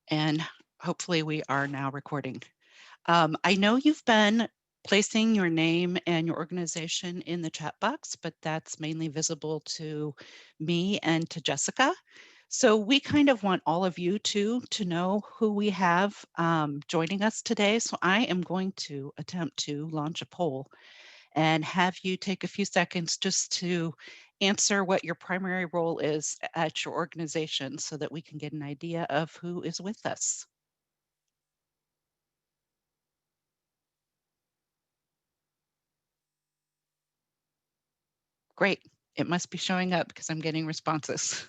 And hopefully we are now recording. I know you've been placing your name and your organization in the chat box, but that's mainly visible to me and to Jessica. So we kind of want all of you to know who we have joining us today. So I am going to attempt to launch a poll and have you take a few seconds just to answer what your primary role is at your organization so that we can get an idea of who is with us. Great. It must be showing up because I'm getting responses.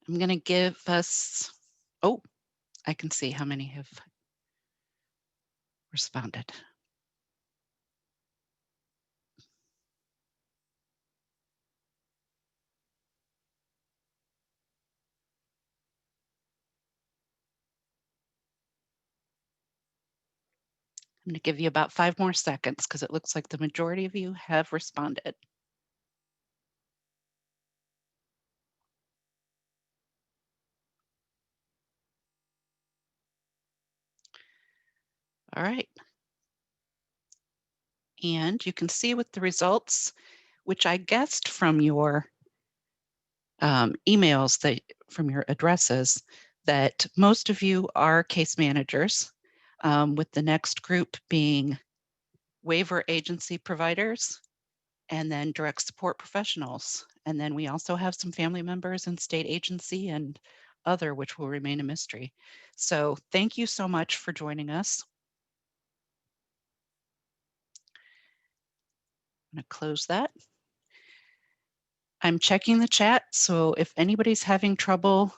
I'm going to give us, oh, I can see how many have responded. I'm going to give you about 5 more seconds because it looks like the majority of you have responded. All right. And you can see with the results, which I guessed from your emails, that from your addresses, that most of you are case managers, with the next group being waiver agency providers, and then direct support professionals. And then we also have some family members in state agency and other, which will remain a mystery. So thank you so much for joining us. I'm going to close that. I'm checking the chat, so if anybody's having trouble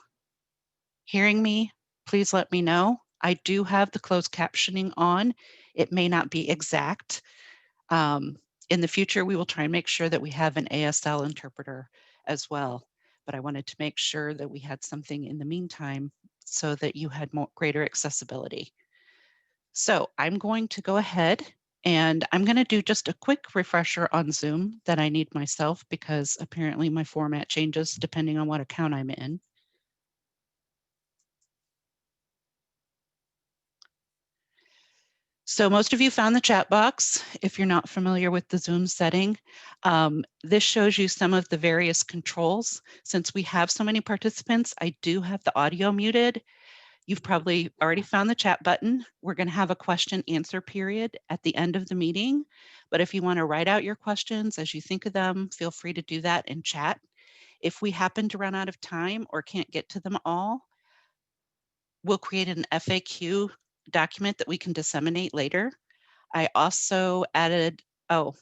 hearing me, please let me know. I do have the closed captioning on. It may not be exact. In the future, we will try and make sure that we have an ASL interpreter as well. But I wanted to make sure that we had something in the meantime so that you had greater accessibility. So I'm going to go ahead and I'm going to do just a quick refresher on Zoom that I need myself because apparently my format changes depending on what account I'm in. So most of you found the chat box. If you're not familiar with the Zoom setting, this shows you some of the various controls. Since we have so many participants, I do have the audio muted. You've probably already found the chat button. We're going to have a question answer period at the end of the meeting. But if you want to write out your questions as you think of them, feel free to do that in chat. If we happen to run out of time or can't get to them all, we'll create an FAQ document that we can disseminate later. I also added, a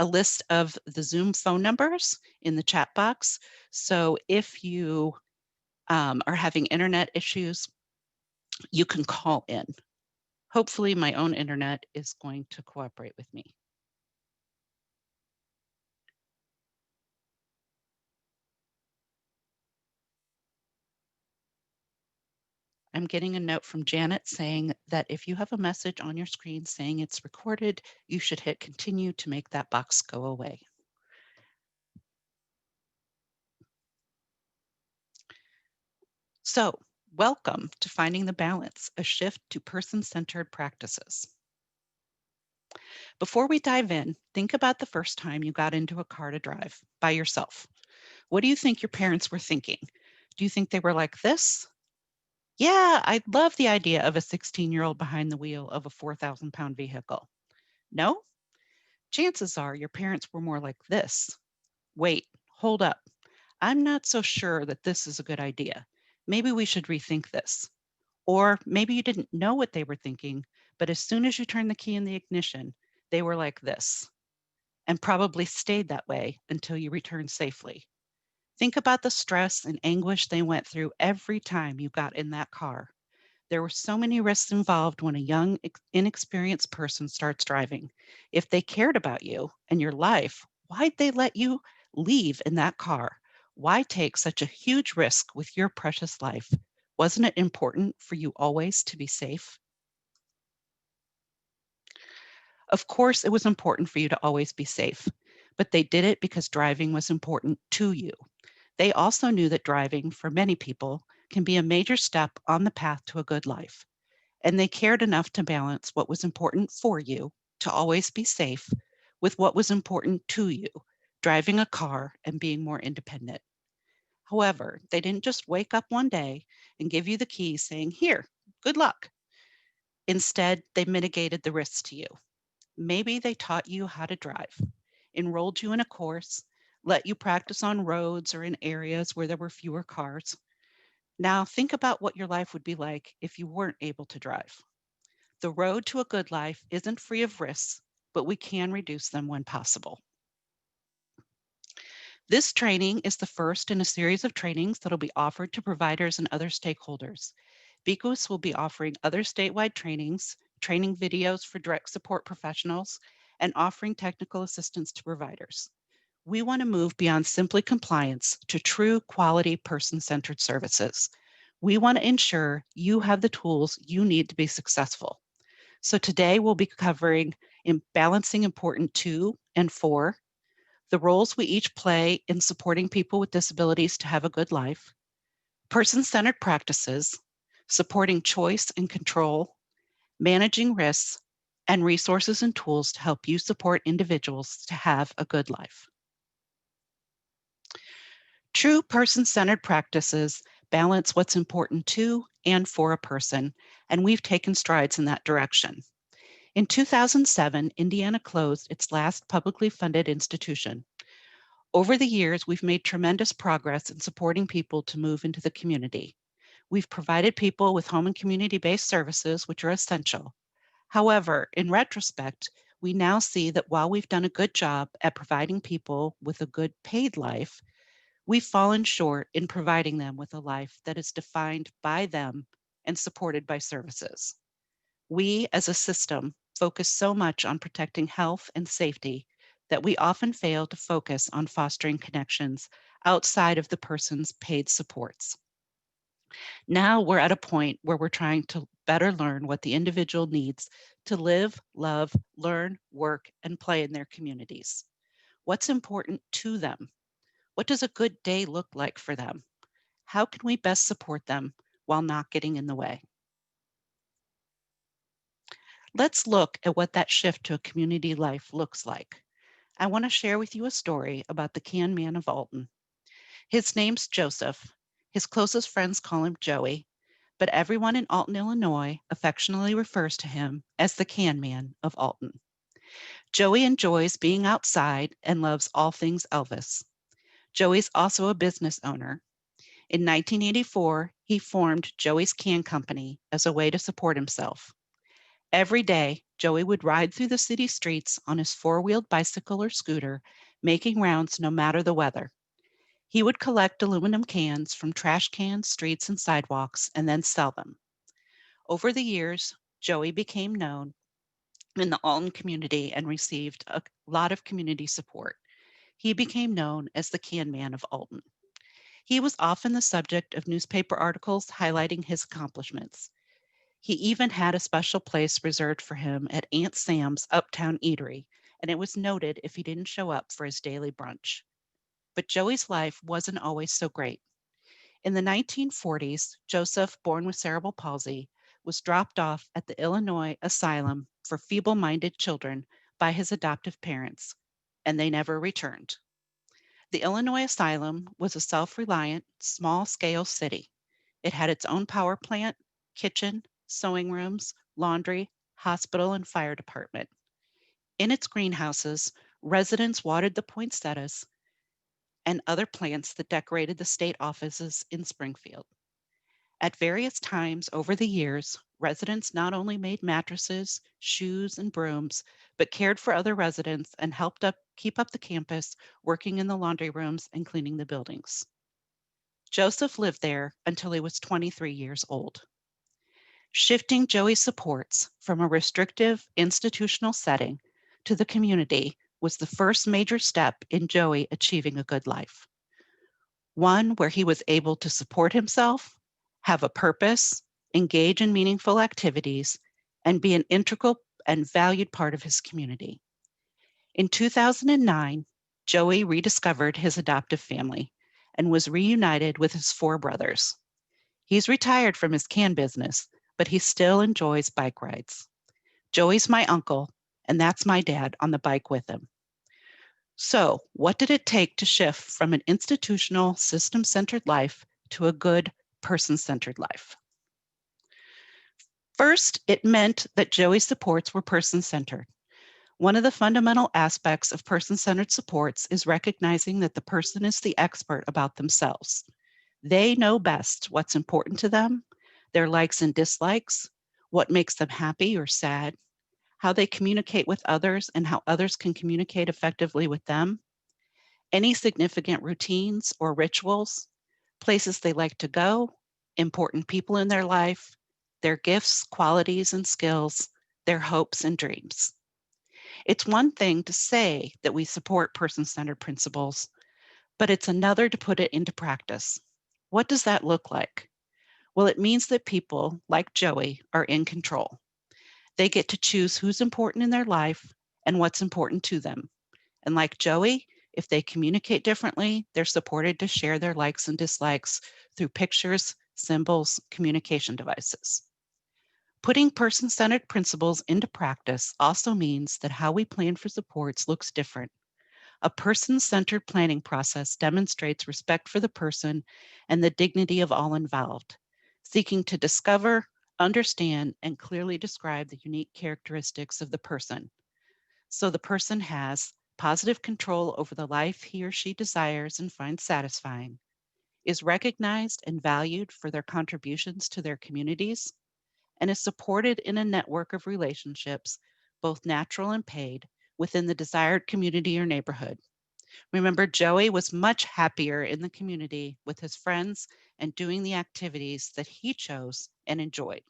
list of the Zoom phone numbers in the chat box. So if you are having internet issues, you can call in. Hopefully my own internet is going to cooperate with me. I'm getting a note from Janet saying that if you have a message on your screen saying it's recorded, you should hit continue to make that box go away. So, welcome to Finding the Balance, a shift to person-centered practices. Before we dive in, think about the first time you got into a car to drive by yourself. What do you think your parents were thinking? Do you think they were like this? Yeah, I love the idea of a 16-year-old behind the wheel of a 4,000-pound vehicle. No? Chances are your parents were more like this. Wait, hold up. I'm not so sure that this is a good idea. Maybe we should rethink this. Or maybe you didn't know what they were thinking, but as soon as you turned the key in the ignition, they were like this, and probably stayed that way until you returned safely. Think about the stress and anguish they went through every time you got in that car. There were so many risks involved when a young, inexperienced person starts driving. If they cared about you and your life, why'd they let you leave in that car? Why take such a huge risk with your precious life? Wasn't it important for you always to be safe? Of course, it was important for you to always be safe, but they did it because driving was important to you. They also knew that driving, for many people, can be a major step on the path to a good life, and they cared enough to balance what was important for you, to always be safe, with what was important to you, driving a car and being more independent. However, they didn't just wake up one day and give you the keys saying, "Here, good luck." Instead, they mitigated the risks to you. Maybe they taught you how to drive, enrolled you in a course, let you practice on roads or in areas where there were fewer cars. Now, think about what your life would be like if you weren't able to drive. The road to a good life isn't free of risks, but we can reduce them when possible. This training is the first in a series of trainings that will be offered to providers and other stakeholders. BQIS will be offering other statewide trainings, training videos for direct support professionals, and offering technical assistance to providers. We want to move beyond simply compliance to true quality person-centered services. We want to ensure you have the tools you need to be successful. So today we'll be covering in balancing important 2 and 4, the roles we each play in supporting people with disabilities to have a good life, person-centered practices, supporting choice and control, managing risks, and resources and tools to help you support individuals to have a good life. True person-centered practices balance what's important to and for a person, and we've taken strides in that direction. In 2007, Indiana closed its last publicly funded institution. Over the years, we've made tremendous progress in supporting people to move into the community. We've provided people with home and community-based services, which are essential. However, in retrospect, we now see that while we've done a good job at providing people with a good paid life, we've fallen short in providing them with a life that is defined by them and supported by services. We, as a system, focus so much on protecting health and safety that we often fail to focus on fostering connections outside of the person's paid supports. Now we're at a point where we're trying to better learn what the individual needs to live, love, learn, work, and play in their communities. What's important to them? What does a good day look like for them? How can we best support them while not getting in the way? Let's look at what that shift to a community life looks like. I want to share with you a story about the can man of Alton. His name's Joseph. His closest friends call him Joey, but everyone in Alton, Illinois affectionately refers to him as the can man of Alton. Joey enjoys being outside and loves all things Elvis. Joey's also a business owner. In 1984, he formed Joey's Can Company as a way to support himself. Every day, Joey would ride through the city streets on his four-wheeled bicycle or scooter, making rounds no matter the weather. He would collect aluminum cans from trash cans, streets, and sidewalks, and then sell them. Over the years, Joey became known in the Alton community and received a lot of community support. He became known as the Can Man of Alton. He was often the subject of newspaper articles highlighting his accomplishments. He even had a special place reserved for him at Aunt Sam's Uptown Eatery, and it was noted if he didn't show up for his daily brunch. But Joey's life wasn't always so great. In the 1940s, Joseph, born with cerebral palsy, was dropped off at the Illinois Asylum for Feeble-Minded Children by his adoptive parents, and they never returned. The Illinois Asylum was a self-reliant, small-scale city. It had its own power plant, kitchen, sewing rooms, laundry, hospital, and fire department. In its greenhouses, residents watered the poinsettias and other plants that decorated the state offices in Springfield. At various times over the years, residents not only made mattresses, shoes, and brooms, but cared for other residents and helped keep up the campus, working in the laundry rooms and cleaning the buildings. Joseph lived there until he was 23 years old. Shifting Joey's supports from a restrictive institutional setting to the community was the first major step in Joey achieving a good life. One where he was able to support himself, have a purpose, engage in meaningful activities, and be an integral and valued part of his community. In 2009, Joey rediscovered his adoptive family and was reunited with his 4 brothers. He's retired from his can business, but he still enjoys bike rides. Joey's my uncle, and that's my dad on the bike with him. So, what did it take to shift from an institutional, system centered life to a good, person centered life? First, it meant that Joey's supports were person centered. One of the fundamental aspects of person centered supports is recognizing that the person is the expert about themselves. They know best what's important to them, their likes and dislikes, what makes them happy or sad, how they communicate with others, and how others can communicate effectively with them, any significant routines or rituals, places they like to go, important people in their life, their gifts, qualities, and skills, their hopes and dreams. It's one thing to say that we support person centered principles, but it's another to put it into practice. What does that look like? Well, it means that people, like Joey, are in control. They get to choose who's important in their life and what's important to them. And like Joey, if they communicate differently, they're supported to share their likes and dislikes through pictures, symbols, communication devices. Putting person centered principles into practice also means that how we plan for supports looks different. A person centered planning process demonstrates respect for the person and the dignity of all involved, seeking to discover, understand, and clearly describe the unique characteristics of the person. So the person has positive control over the life he or she desires and finds satisfying, is recognized and valued for their contributions to their communities, and is supported in a network of relationships, both natural and paid, within the desired community or neighborhood. Remember, Joey was much happier in the community with his friends and doing the activities that he chose and enjoyed.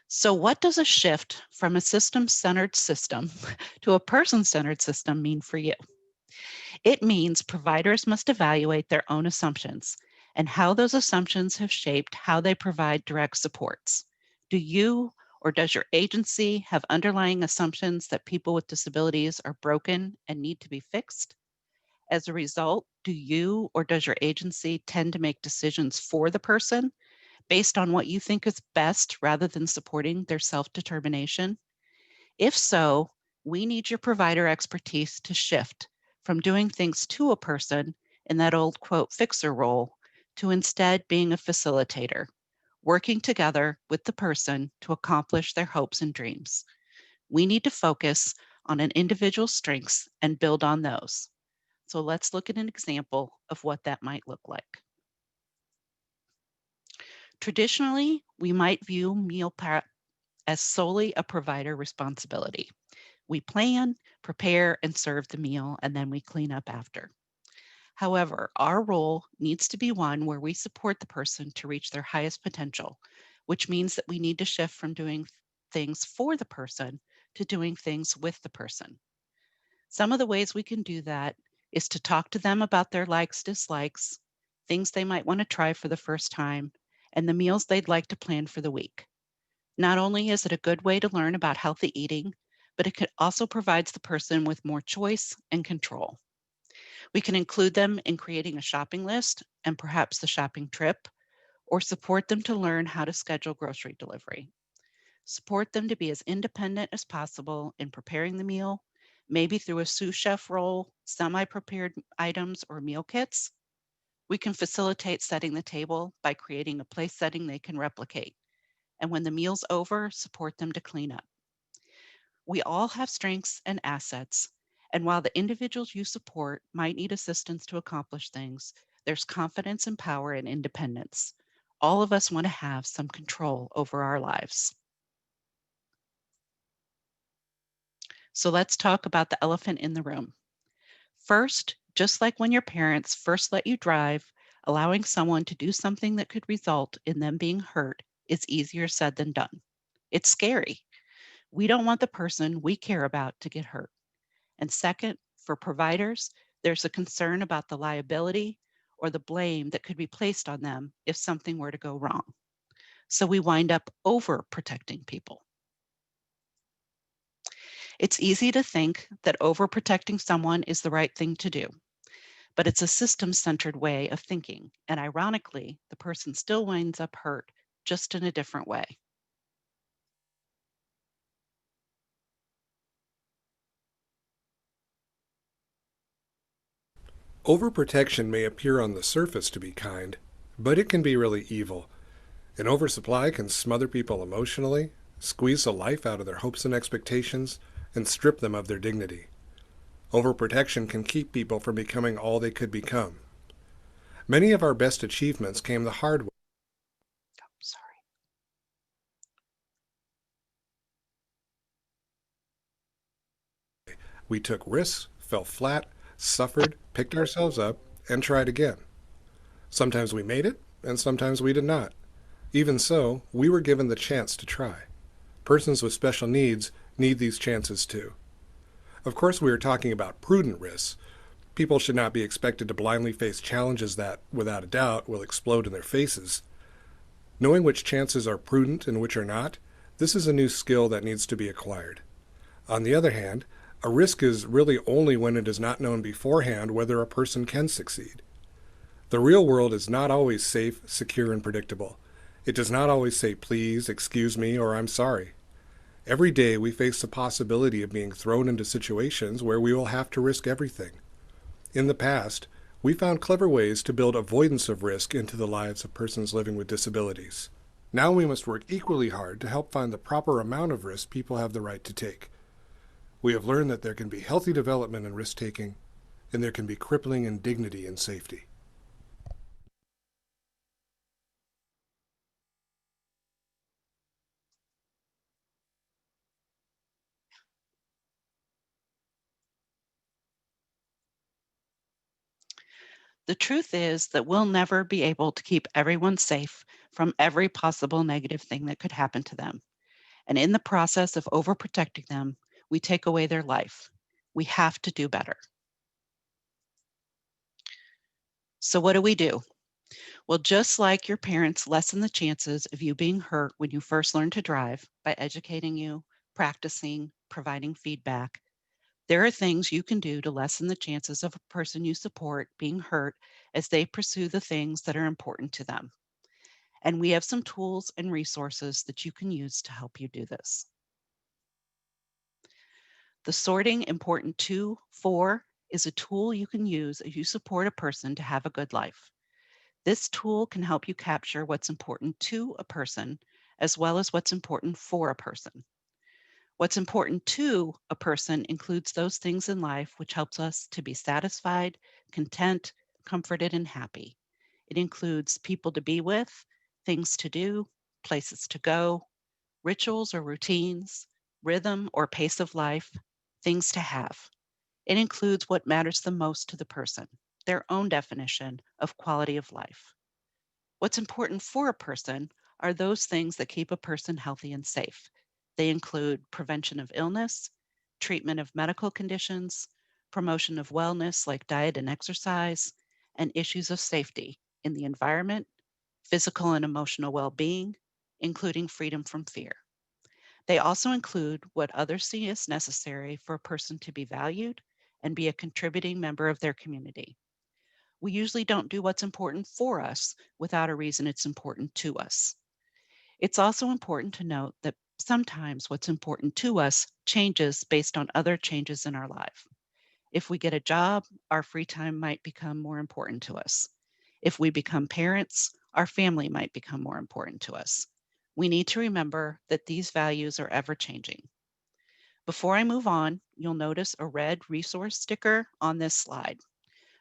So, what does a shift from a system centered system to a person centered system mean for you? It means providers must evaluate their own assumptions and how those assumptions have shaped how they provide direct supports. Do you or does your agency have underlying assumptions that people with disabilities are broken and need to be fixed? As a result, do you or does your agency tend to make decisions for the person based on what you think is best rather than supporting their self determination? If so, we need your provider expertise to shift from doing things to a person in that old quote fixer role to instead being a facilitator, working together with the person to accomplish their hopes and dreams. We need to focus on an individual's strengths and build on those. So let's look at an example of what that might look like. Traditionally, we might view meal prep as solely a provider responsibility. We plan, prepare, and serve the meal, and then we clean up after. However, our role needs to be one where we support the person to reach their highest potential, which means that we need to shift from doing things for the person to doing things with the person. Some of the ways we can do that is to talk to them about their likes, dislikes, things they might want to try for the first time, and the meals they'd like to plan for the week. Not only is it a good way to learn about healthy eating, but it also provides the person with more choice and control. We can include them in creating a shopping list and perhaps the shopping trip, or support them to learn how to schedule grocery delivery. Support them to be as independent as possible in preparing the meal, maybe through a sous chef role, semi prepared items, or meal kits. We can facilitate setting the table by creating a place setting they can replicate. And when the meal's over, support them to clean up. We all have strengths and assets, and while the individuals you support might need assistance to accomplish things, there's confidence and power in independence. All of us want to have some control over our lives. So let's talk about the elephant in the room. First, just like when your parents first let you drive, allowing someone to do something that could result in them being hurt is easier said than done. It's scary. We don't want the person we care about to get hurt. And second, for providers, there's a concern about the liability or the blame that could be placed on them if something were to go wrong. So we wind up overprotecting people. It's easy to think that overprotecting someone is the right thing to do, but it's a system-centered way of thinking. And ironically, the person still winds up hurt, just in a different way. Overprotection may appear on the surface to be kind, but it can be really evil. An oversupply can smother people emotionally, squeeze the life out of their hopes and expectations, and strip them of their dignity. Overprotection can keep people from becoming all they could become. Many of our best achievements came the hard way. Oh, sorry. We took risks, fell flat, suffered, picked ourselves up, and tried again. Sometimes we made it, and sometimes we did not. Even so, we were given the chance to try. Persons with special needs need these chances too. Of course, we are talking about prudent risks. People should not be expected to blindly face challenges that, without a doubt, will explode in their faces. Knowing which chances are prudent and which are not, this is a new skill that needs to be acquired. On the other hand, a risk is really only when it is not known beforehand whether a person can succeed. The real world is not always safe, secure, and predictable. It does not always say please, excuse me, or I'm sorry. Every day we face the possibility of being thrown into situations where we will have to risk everything. In the past, we found clever ways to build avoidance of risk into the lives of persons living with disabilities. Now we must work equally hard to help find the proper amount of risk people have the right to take. We have learned that there can be healthy development in risk-taking, and there can be crippling indignity in safety. The truth is that we'll never be able to keep everyone safe from every possible negative thing that could happen to them. And in the process of overprotecting them, we take away their life. We have to do better. So, what do we do? Well, just like your parents lessen the chances of you being hurt when you first learn to drive by educating you, practicing, providing feedback, there are things you can do to lessen the chances of a person you support being hurt as they pursue the things that are important to them. And we have some tools and resources that you can use to help you do this. The sorting important to for is a tool you can use as you support a person to have a good life. This tool can help you capture what's important to a person as well as what's important for a person. What's important to a person includes those things in life which helps us to be satisfied, content, comforted, and happy. It includes people to be with, things to do, places to go, rituals or routines, rhythm or pace of life, things to have. It includes what matters the most to the person, their own definition of quality of life. What's important for a person are those things that keep a person healthy and safe. They include prevention of illness, treatment of medical conditions, promotion of wellness like diet and exercise, and issues of safety in the environment, physical and emotional well being, including freedom from fear. They also include what others see as necessary for a person to be valued and be a contributing member of their community. We usually don't do what's important for us without a reason it's important to us. It's also important to note that sometimes what's important to us changes based on other changes in our life. If we get a job, our free time might become more important to us. If we become parents, our family might become more important to us. We need to remember that these values are ever changing. Before I move on, you'll notice a red resource sticker on this slide.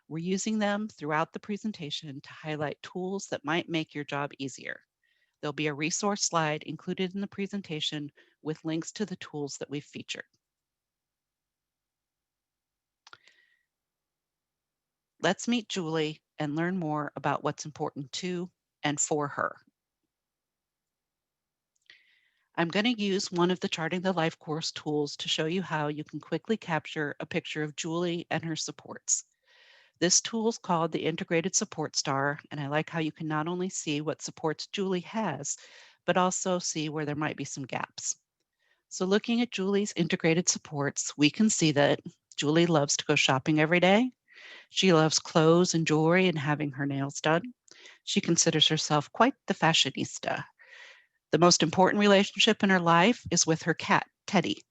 We're using them throughout the presentation to highlight tools that might make your job easier. There'll be a resource slide included in the presentation with links to the tools that we've featured. Let's meet Julie and learn more about what's important to and for her. I'm going to use one of the Charting the Life course tools to show you how you can quickly capture a picture of Julie and her supports. This tool is called the Integrated Support Star, and I like how you can not only see what supports Julie has, but also see where there might be some gaps. So, looking at Julie's integrated supports, we can see that Julie loves to go shopping every day. She loves clothes and jewelry and having her nails done. She considers herself quite the fashionista. The most important relationship in her life is with her cat, Teddy.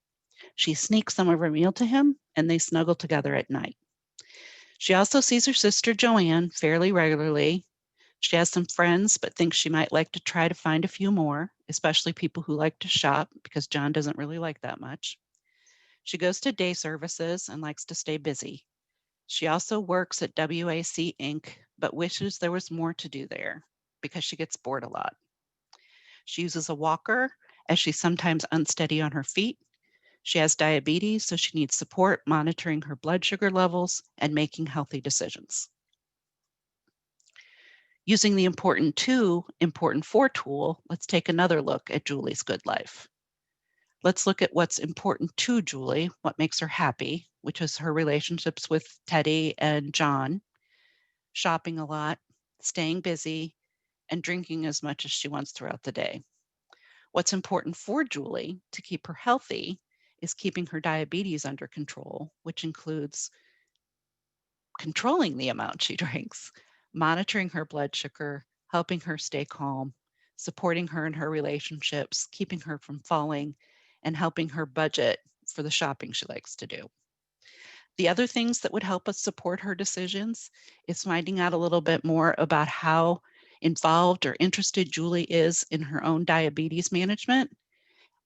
She sneaks some of her meal to him and they snuggle together at night. She also sees her sister Joanne fairly regularly. She has some friends, but thinks she might like to try to find a few more, especially people who like to shop because John doesn't really like that much. She goes to day services and likes to stay busy. She also works at WAC Inc., but wishes there was more to do there because she gets bored a lot. She uses a walker as she's sometimes unsteady on her feet. She has diabetes, so she needs support monitoring her blood sugar levels and making healthy decisions. Using the important to, important for tool, let's take another look at Julie's good life. Let's look at what's important to Julie, what makes her happy, which is her relationships with Teddy and John, shopping a lot, staying busy, and drinking as much as she wants throughout the day. What's important for Julie to keep her healthy is keeping her diabetes under control, which includes controlling the amount she drinks, monitoring her blood sugar, helping her stay calm, supporting her in her relationships, keeping her from falling, and helping her budget for the shopping she likes to do. The other things that would help us support her decisions is finding out a little bit more about how involved or interested Julie is in her own diabetes management.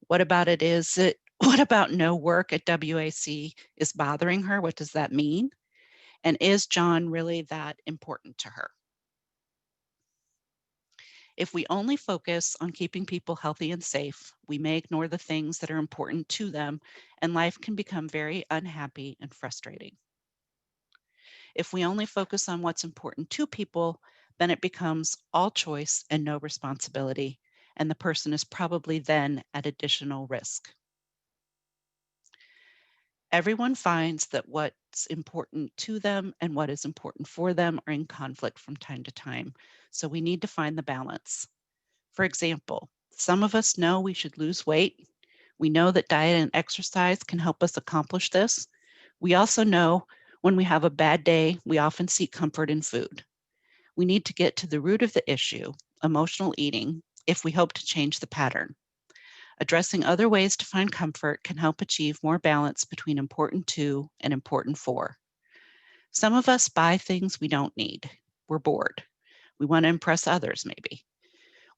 What about it is it what about no work at WAC is bothering her? What does that mean? And is John really that important to her? If we only focus on keeping people healthy and safe, we may ignore the things that are important to them, and life can become very unhappy and frustrating. If we only focus on what's important to people, then it becomes all choice and no responsibility, and the person is probably then at additional risk. Everyone finds that what's important to them and what is important for them are in conflict from time to time. So we need to find the balance. For example, some of us know we should lose weight. We know that diet and exercise can help us accomplish this. We also know when we have a bad day, we often seek comfort in food. We need to get to the root of the issue, emotional eating, if we hope to change the pattern. Addressing other ways to find comfort can help achieve more balance between important to and important for. Some of us buy things we don't need. We're bored. We want to impress others, maybe.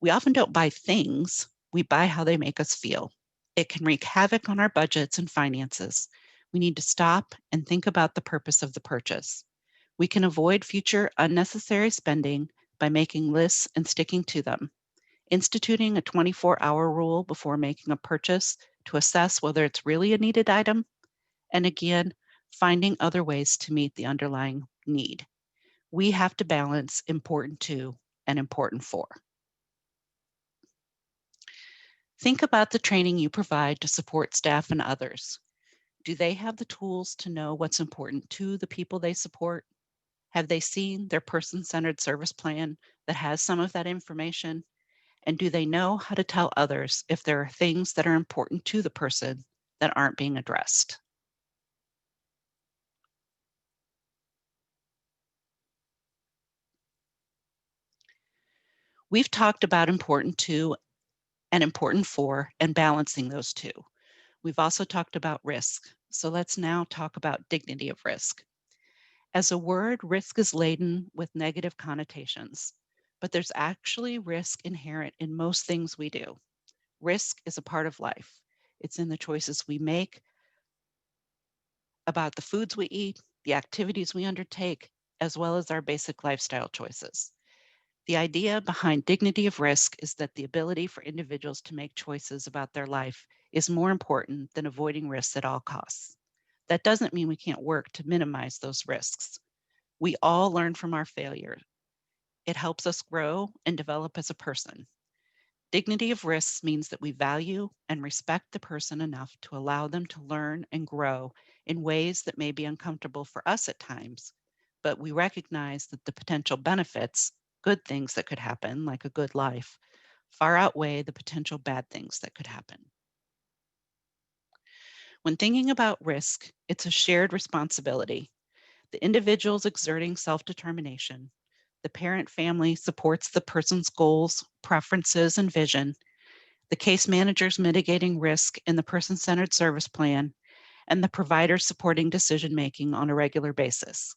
We often don't buy things, we buy how they make us feel. It can wreak havoc on our budgets and finances. We need to stop and think about the purpose of the purchase. We can avoid future unnecessary spending by making lists and sticking to them, instituting a 24-hour rule before making a purchase to assess whether it's really a needed item, and again, finding other ways to meet the underlying need. We have to balance important to and important for. Think about the training you provide to support staff and others. Do they have the tools to know what's important to the people they support? Have they seen their person centered service plan that has some of that information? And do they know how to tell others if there are things that are important to the person that aren't being addressed? We've talked about important to and important for and balancing those two. We've also talked about risk. So let's now talk about dignity of risk. As a word, risk is laden with negative connotations, but there's actually risk inherent in most things we do. Risk is a part of life. It's in the choices we make about the foods we eat, the activities we undertake, as well as our basic lifestyle choices. The idea behind dignity of risk is that the ability for individuals to make choices about their life is more important than avoiding risks at all costs. That doesn't mean we can't work to minimize those risks. We all learn from our failure. It helps us grow and develop as a person. Dignity of risks means that we value and respect the person enough to allow them to learn and grow in ways that may be uncomfortable for us at times, but we recognize that the potential benefits, good things that could happen, like a good life, far outweigh the potential bad things that could happen. When thinking about risk, it's a shared responsibility. The individual's exerting self-determination. The parent family supports the person's goals, preferences, and vision. The case manager's mitigating risk in the person-centered service plan, and the provider supporting decision-making on a regular basis.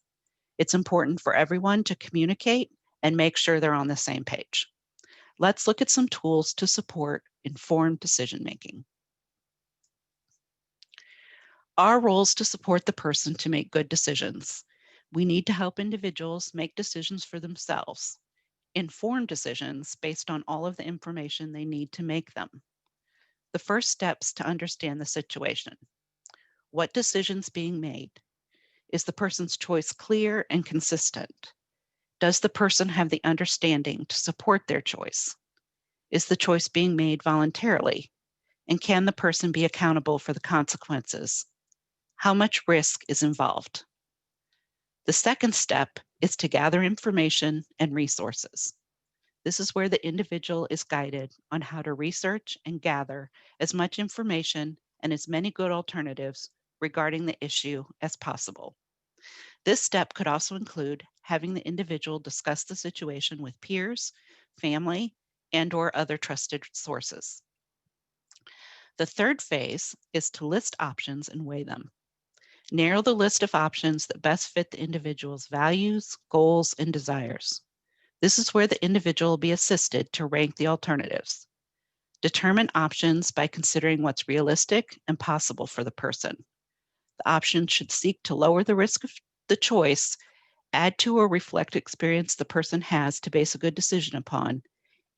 It's important for everyone to communicate and make sure they're on the same page. Let's look at some tools to support informed decision-making. Our role is to support the person to make good decisions. We need to help individuals make decisions for themselves, informed decisions based on all of the information they need to make them. The first steps to understand the situation. What decisions being made? Is the person's choice clear and consistent? Does the person have the understanding to support their choice? Is the choice being made voluntarily? And can the person be accountable for the consequences? How much risk is involved? The second step is to gather information and resources. This is where the individual is guided on how to research and gather as much information and as many good alternatives regarding the issue as possible. This step could also include having the individual discuss the situation with peers, family, and/or other trusted sources. The third phase is to list options and weigh them. Narrow the list of options that best fit the individual's values, goals, and desires. This is where the individual will be assisted to rank the alternatives. Determine options by considering what's realistic and possible for the person. The option should seek to lower the risk of the choice, add to or reflect experience the person has to base a good decision upon,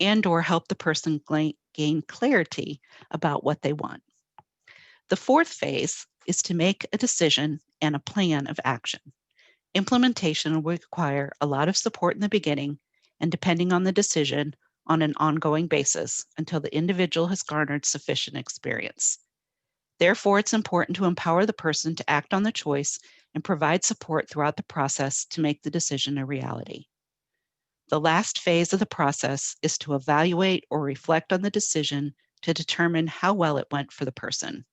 and/or help the person gain clarity about what they want. The fourth phase is to make a decision and a plan of action. Implementation will require a lot of support in the beginning and, depending on the decision, on an ongoing basis until the individual has garnered sufficient experience. Therefore, it's important to empower the person to act on the choice and provide support throughout the process to make the decision a reality. The last phase of the process is to evaluate or reflect on the decision to determine how well it went for the person.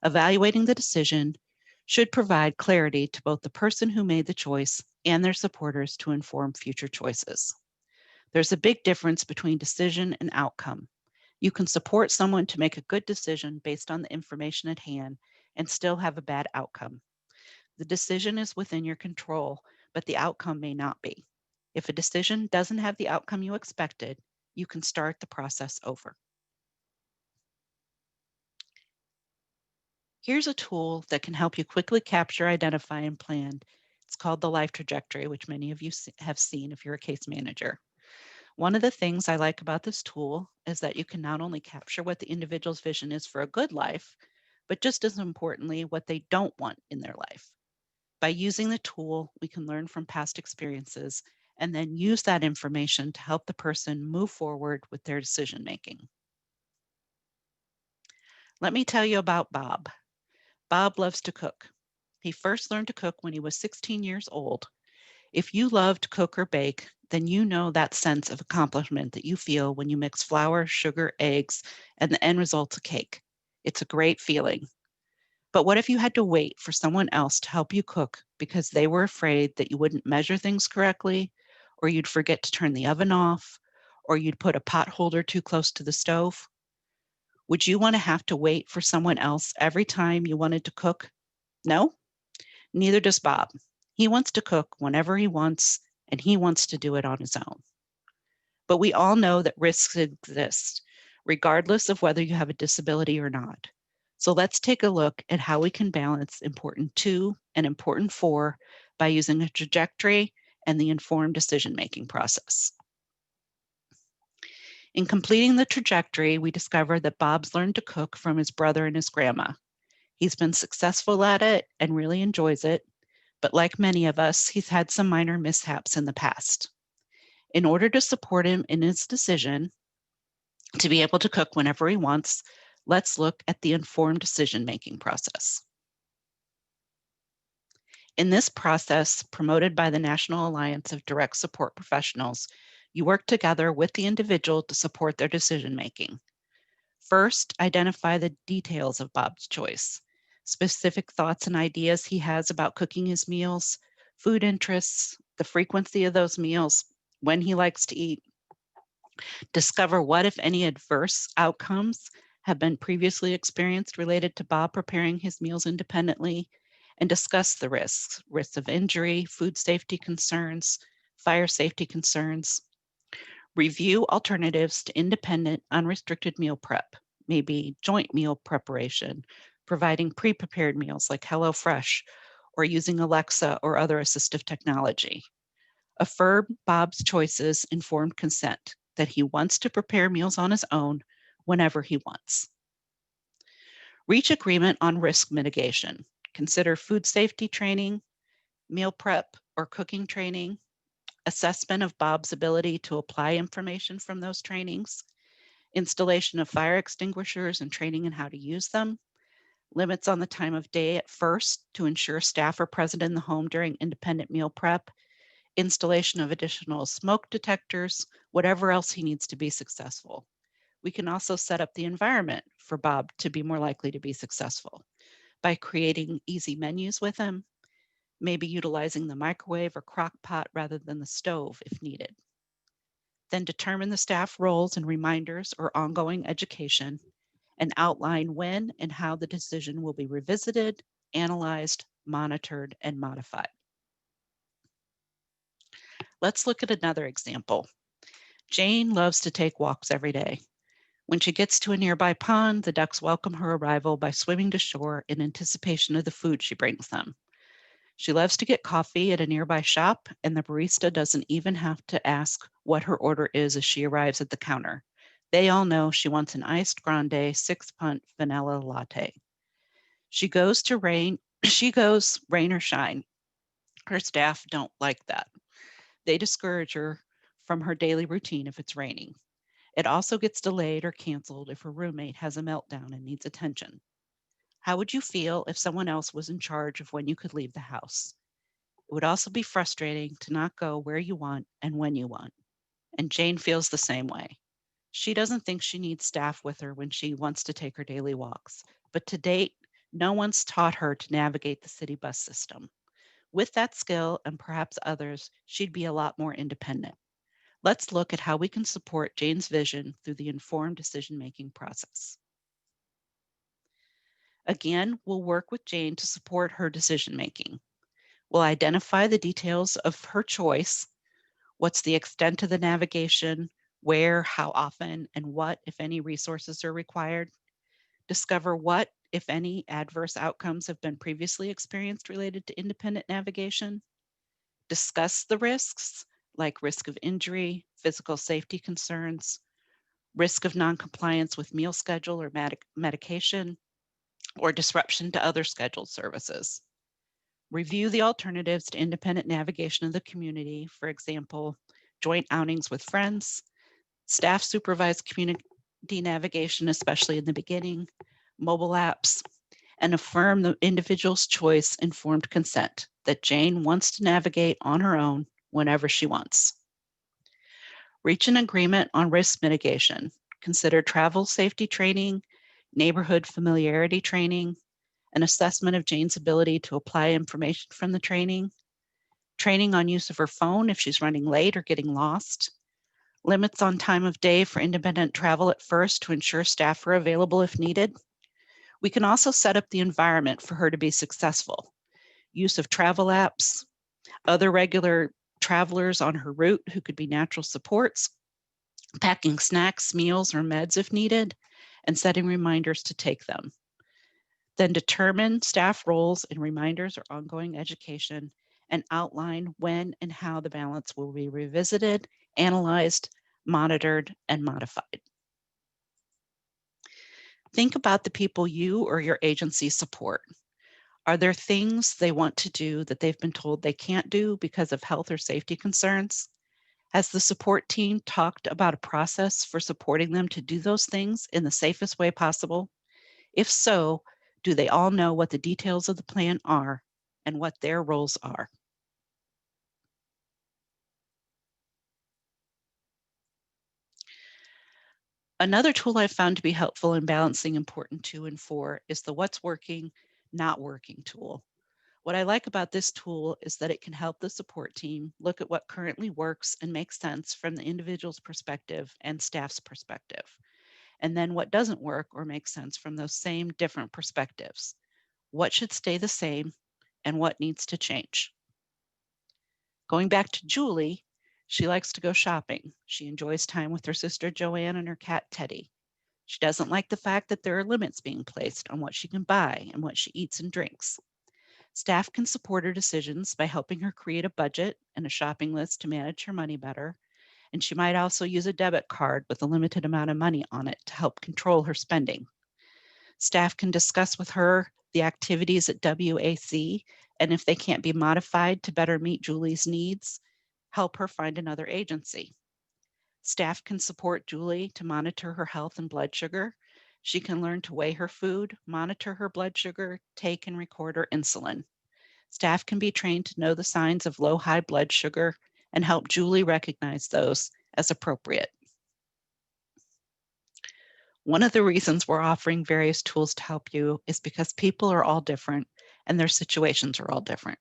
Evaluating the decision should provide clarity to both the person who made the choice and their supporters to inform future choices. There's a big difference between decision and outcome. You can support someone to make a good decision based on the information at hand and still have a bad outcome. The decision is within your control, but the outcome may not be. If a decision doesn't have the outcome you expected, you can start the process over. Here's a tool that can help you quickly capture, identify, and plan. It's called the life trajectory, which many of you have seen if you're a case manager. One of the things I like about this tool is that you can not only capture what the individual's vision is for a good life, but just as importantly, what they don't want in their life. By using the tool, we can learn from past experiences and then use that information to help the person move forward with their decision making. Let me tell you about Bob. Bob loves to cook. He first learned to cook when he was 16 years old. If you love to cook or bake, then you know that sense of accomplishment that you feel when you mix flour, sugar, eggs, and the end result's a cake. It's a great feeling. But what if you had to wait for someone else to help you cook because they were afraid that you wouldn't measure things correctly, or you'd forget to turn the oven off, or you'd put a pot holder too close to the stove? Would you want to have to wait for someone else every time you wanted to cook? No, neither does Bob. He wants to cook whenever he wants, and he wants to do it on his own. But we all know that risks exist, regardless of whether you have a disability or not. So let's take a look at how we can balance important 2 and important 4 by using a trajectory and the informed decision-making process. In completing the trajectory, we discovered that Bob's learned to cook from his brother and his grandma. He's been successful at it and really enjoys it, but like many of us, he's had some minor mishaps in the past. In order to support him in his decision to be able to cook whenever he wants, let's look at the informed decision-making process. In this process, promoted by the National Alliance of Direct Support Professionals, You work together with the individual to support their decision making. First, identify the details of Bob's choice, specific thoughts and ideas he has about cooking his meals, food interests, the frequency of those meals, when he likes to eat. Discover what, if any, adverse outcomes have been previously experienced related to Bob preparing his meals independently, and discuss the risks of injury, food safety concerns, fire safety concerns. Review alternatives to independent, unrestricted meal prep, maybe joint meal preparation, providing pre-prepared meals like HelloFresh, or using Alexa or other assistive technology. Affirm Bob's choices, informed consent, that he wants to prepare meals on his own whenever he wants. Reach agreement on risk mitigation. Consider food safety training, meal prep or cooking training, assessment of Bob's ability to apply information from those trainings, installation of fire extinguishers and training in how to use them, limits on the time of day at first to ensure staff are present in the home during independent meal prep, installation of additional smoke detectors, whatever else he needs to be successful. We can also set up the environment for Bob to be more likely to be successful by creating easy menus with him, maybe utilizing the microwave or crock pot rather than the stove if needed. Then determine the staff roles and reminders or ongoing education, and outline when and how the decision will be revisited, analyzed, monitored, and modified. Let's look at another example. Jane loves to take walks every day. When she gets to a nearby pond, the ducks welcome her arrival by swimming to shore in anticipation of the food she brings them. She loves to get coffee at a nearby shop, and the barista doesn't even have to ask what her order is as she arrives at the counter. They all know she wants an iced grande 6-punt vanilla latte. She goes rain or shine. Her staff don't like that. They discourage her from her daily routine if it's raining. It also gets delayed or canceled if her roommate has a meltdown and needs attention. How would you feel if someone else was in charge of when you could leave the house? It would also be frustrating to not go where you want and when you want. And Jane feels the same way. She doesn't think she needs staff with her when she wants to take her daily walks. But to date, no one's taught her to navigate the city bus system. With that skill and perhaps others, she'd be a lot more independent. Let's look at how we can support Jane's vision through the informed decision-making process. Again, we'll work with Jane to support her decision-making. We'll identify the details of her choice. What's the extent of the navigation, where, how often, and what, if any, resources are required. Discover what, if any, adverse outcomes have been previously experienced related to independent navigation. Discuss the risks, like risk of injury, physical safety concerns, risk of noncompliance with meal schedule or medication, or disruption to other scheduled services. Review the alternatives to independent navigation of the community, for example, joint outings with friends, staff supervised community navigation, especially in the beginning, mobile apps, and affirm the individual's choice, informed consent, that Jane wants to navigate on her own whenever she wants. Reach an agreement on risk mitigation. Consider travel safety training, neighborhood familiarity training, an assessment of Jane's ability to apply information from the training on use of her phone if she's running late or getting lost, limits on time of day for independent travel at first to ensure staff are available if needed. We can also set up the environment for her to be successful. Use of travel apps, other regular travelers on her route who could be natural supports, packing snacks, meals, or meds if needed, and setting reminders to take them. Then determine staff roles and reminders or ongoing education, and outline when and how the balance will be revisited, analyzed, monitored, and modified. Think about the people you or your agency support. Are there things they want to do that they've been told they can't do because of health or safety concerns? Has the support team talked about a process for supporting them to do those things in the safest way possible? If so, do they all know what the details of the plan are and what their roles are? Another tool I've found to be helpful in balancing important two and four is the what's working, not working tool. What I like about this tool is that it can help the support team look at what currently works and makes sense from the individual's perspective and staff's perspective, and then what doesn't work or make sense from those same different perspectives. What should stay the same and what needs to change. Going back to Julie, she likes to go shopping. She enjoys time with her sister Joanne and her cat Teddy. She doesn't like the fact that there are limits being placed on what she can buy and what she eats and drinks. Staff can support her decisions by helping her create a budget and a shopping list to manage her money better. And she might also use a debit card with a limited amount of money on it to help control her spending. Staff can discuss with her the activities at WAC, and if they can't be modified to better meet Julie's needs, help her find another agency. Staff can support Julie to monitor her health and blood sugar. She can learn to weigh her food, monitor her blood sugar, take and record her insulin. Staff can be trained to know the signs of low high blood sugar and help Julie recognize those as appropriate. One of the reasons we're offering various tools to help you is because people are all different and their situations are all different.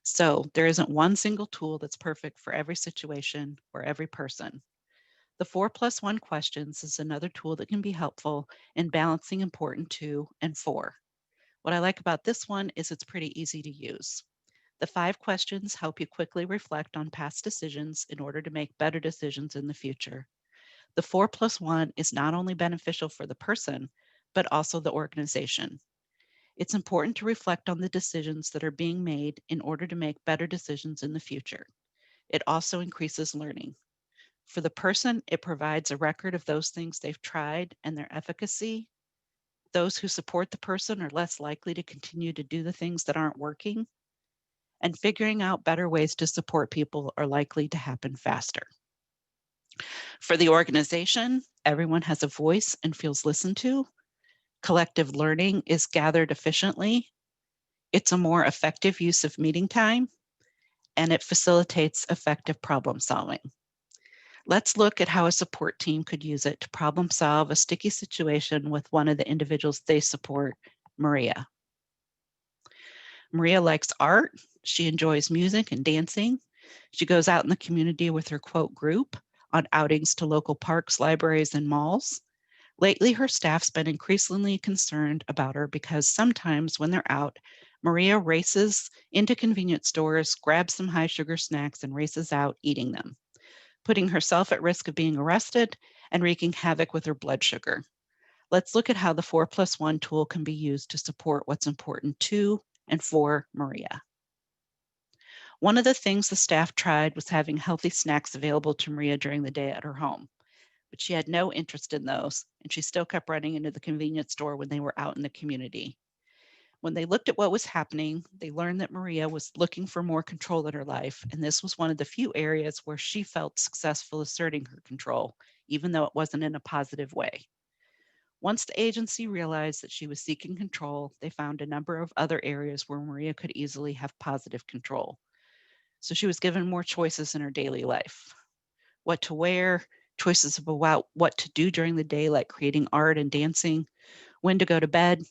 So there isn't one single tool that's perfect for every situation or every person. The 4+1 questions is another tool that can be helpful in balancing important two and four. What I like about this one is it's pretty easy to use. The 5 questions help you quickly reflect on past decisions in order to make better decisions in the future. The 4+1 is not only beneficial for the person, but also the organization. It's important to reflect on the decisions that are being made in order to make better decisions in the future. It also increases learning. For the person, it provides a record of those things they've tried and their efficacy. Those who support the person are less likely to continue to do the things that aren't working. And figuring out better ways to support people are likely to happen faster. For the organization, everyone has a voice and feels listened to. Collective learning is gathered efficiently. It's a more effective use of meeting time, and it facilitates effective problem solving. Let's look at how a support team could use it to problem solve a sticky situation with one of the individuals they support, Maria. Maria likes art. She enjoys music and dancing. She goes out in the community with her quote group on outings to local parks, libraries, and malls. Lately, her staff's been increasingly concerned about her because sometimes when they're out, Maria races into convenience stores, grabs some high sugar snacks, and races out eating them, putting herself at risk of being arrested and wreaking havoc with her blood sugar. Let's look at how the 4+1 tool can be used to support what's important to and for Maria. One of the things the staff tried was having healthy snacks available to Maria during the day at her home, but she had no interest in those, and she still kept running into the convenience store when they were out in the community. When they looked at what was happening, they learned that Maria was looking for more control in her life, and this was one of the few areas where she felt successful asserting her control, even though it wasn't in a positive way. Once the agency realized that she was seeking control, they found a number of other areas where Maria could easily have positive control. So she was given more choices in her daily life: what to wear, choices about what to do during the day, like creating art and dancing, when to go to bed.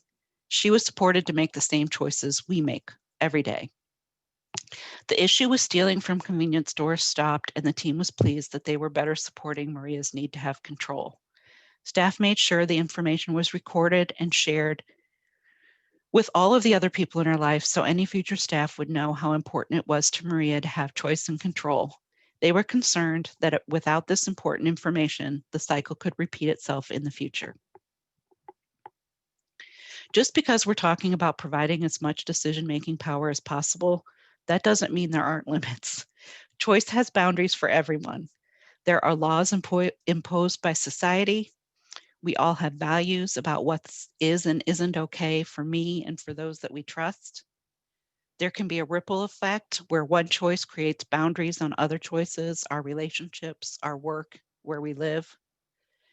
She was supported to make the same choices we make every day. The issue with stealing from convenience stores stopped, and the team was pleased that they were better supporting Maria's need to have control. Staff made sure the information was recorded and shared with all of the other people in her life so any future staff would know how important it was to Maria to have choice and control. They were concerned that without this important information, the cycle could repeat itself in the future. Just because we're talking about providing as much decision-making power as possible, that doesn't mean there aren't limits. Choice has boundaries for everyone. There are laws imposed by society. We all have values about what is and isn't okay for me and for those that we trust. There can be a ripple effect where one choice creates boundaries on other choices, our relationships, our work, where we live.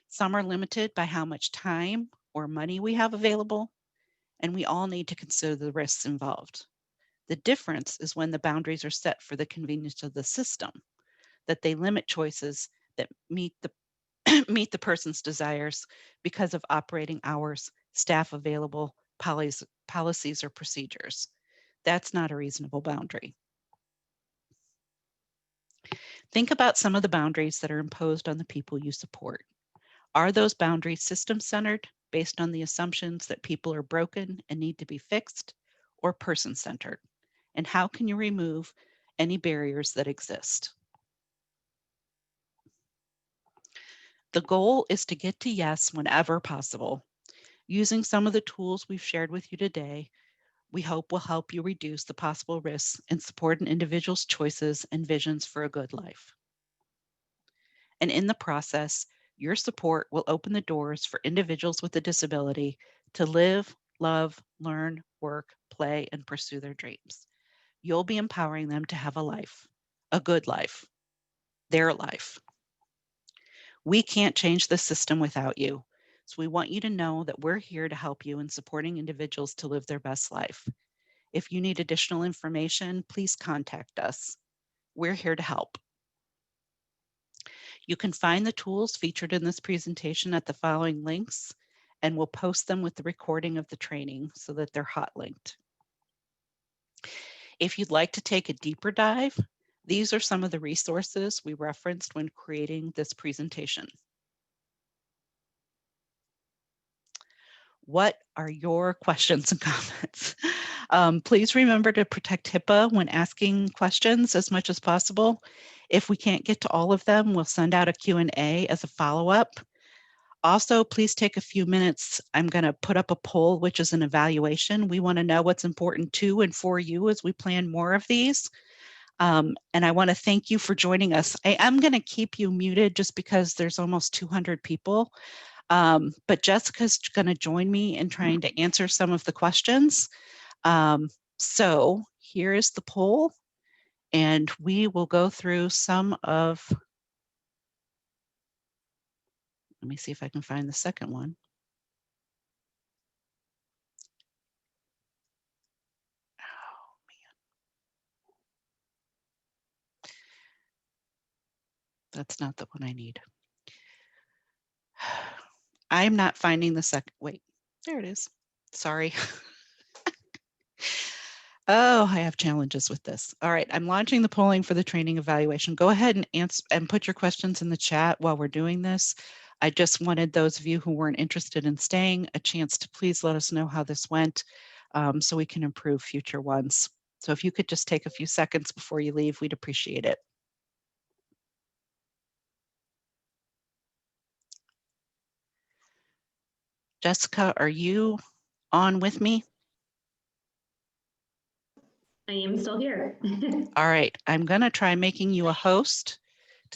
Some are limited by how much time or money we have available, and we all need to consider the risks involved. The difference is when the boundaries are set for the convenience of the system, that they limit choices that meet the meet the person's desires because of operating hours, staff available, policies or procedures. That's not a reasonable boundary. Think about some of the boundaries that are imposed on the people you support. Are those boundaries system-centered, based on the assumptions that people are broken and need to be fixed, or person-centered? And how can you remove any barriers that exist? The goal is to get to yes whenever possible. Using some of the tools we've shared with you today, we hope will help you reduce the possible risks and support an individual's choices and visions for a good life. And in the process, your support will open the doors for individuals with a disability to live, love, learn, work, play, and pursue their dreams. You'll be empowering them to have a life, a good life, their life. We can't change the system without you. So we want you to know that we're here to help you in supporting individuals to live their best life. If you need additional information, please contact us. We're here to help. You can find the tools featured in this presentation at the following links, and we'll post them with the recording of the training so that they're hot linked. If you'd like to take a deeper dive, these are some of the resources we referenced when creating this presentation. What are your questions and comments? Please remember to protect HIPAA when asking questions as much as possible. If we can't get to all of them, we'll send out a Q&A as a follow-up. Also, please take a few minutes. I'm going to put up a poll, which is an evaluation. We want to know what's important to and for you as we plan more of these. And I want to thank you for joining us. I am going to keep you muted just because there's almost 200 people. But Jessica's going to join me in trying to answer some of the questions. So here is the poll, and we will go through some of, let me see if I can find the second one. Oh, man. That's not the one I need. I'm not finding the second, wait, there it is. Sorry. Oh, I have challenges with this. All right, I'm launching the polling for the training evaluation. Go ahead and answer and put your questions in the chat while we're doing this. I just wanted those of you who weren't interested in staying a chance to please let us know how this went, so we can improve future ones. So if you could just take a few seconds before you leave, we'd appreciate it. Jessica, are you on with me? I am still here. All right, I'm gonna try making you a host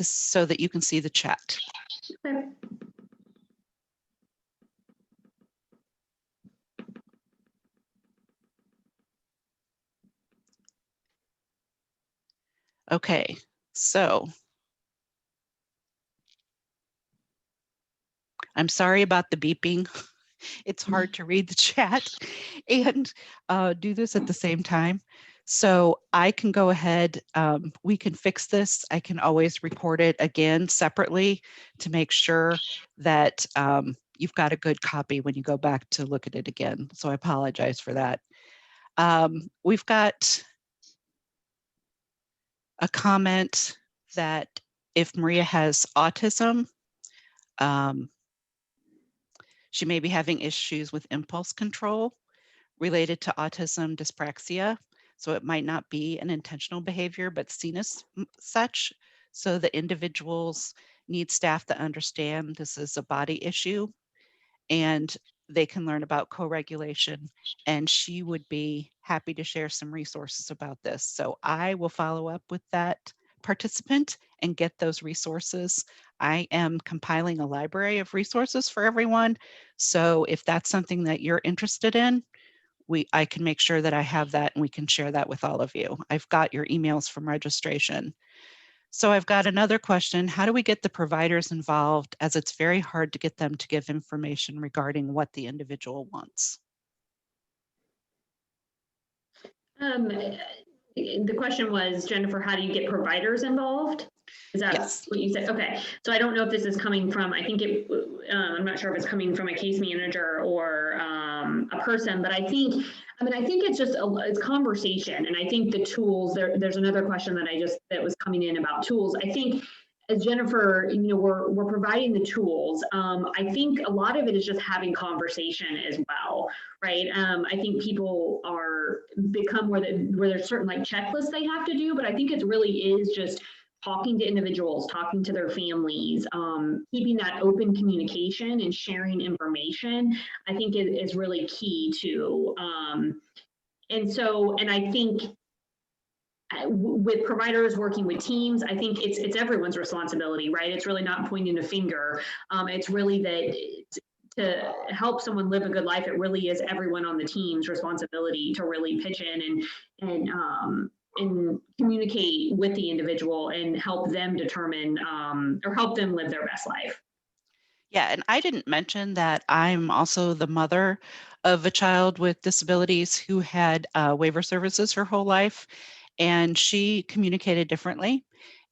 so that you can see the chat. Okay. Okay, so I'm sorry about the beeping. It's hard to read the chat and do this at the same time. So I can go ahead, we can fix this. I can always record it again separately to make sure that you've got a good copy when you go back to look at it again. So I apologize for that. We've got a comment that if Maria has autism, she may be having issues with impulse control related to autism dyspraxia. So it might not be an intentional behavior, but seen as such. So the individuals need staff that understand this is a body issue and they can learn about co-regulation. And she would be happy to share some resources about this. So I will follow up with that participant and get those resources. I am compiling a library of resources for everyone. So if that's something that you're interested in, I can make sure that I have that and we can share that with all of you. I've got your emails from registration. So I've got another question. How do we get the providers involved, as it's very hard to get them to give information regarding what the individual wants? The question was, Jennifer, how do you get providers involved? Is that Yes. what you said? Okay. So I don't know if this is coming from, I think I'm not sure if it's coming from a case manager or a person, but I think it's just it's conversation. And I think the tools, there's another question that was coming in about tools. I think, as Jennifer, we're providing the tools. I think a lot of it is just having conversation as well, right? I think people become where there's certain like checklists they have to do, but I think it really is just talking to individuals, talking to their families, keeping that open communication and sharing information, I think is really key to. And I think with providers working with teams, I think it's everyone's responsibility, right? It's really not pointing a finger. It's really that to help someone live a good life, it really is everyone on the team's responsibility to really pitch in and communicate with the individual and help them determine or help them live their best life. Yeah, and I didn't mention that I'm also the mother of a child with disabilities who had waiver services her whole life, and she communicated differently.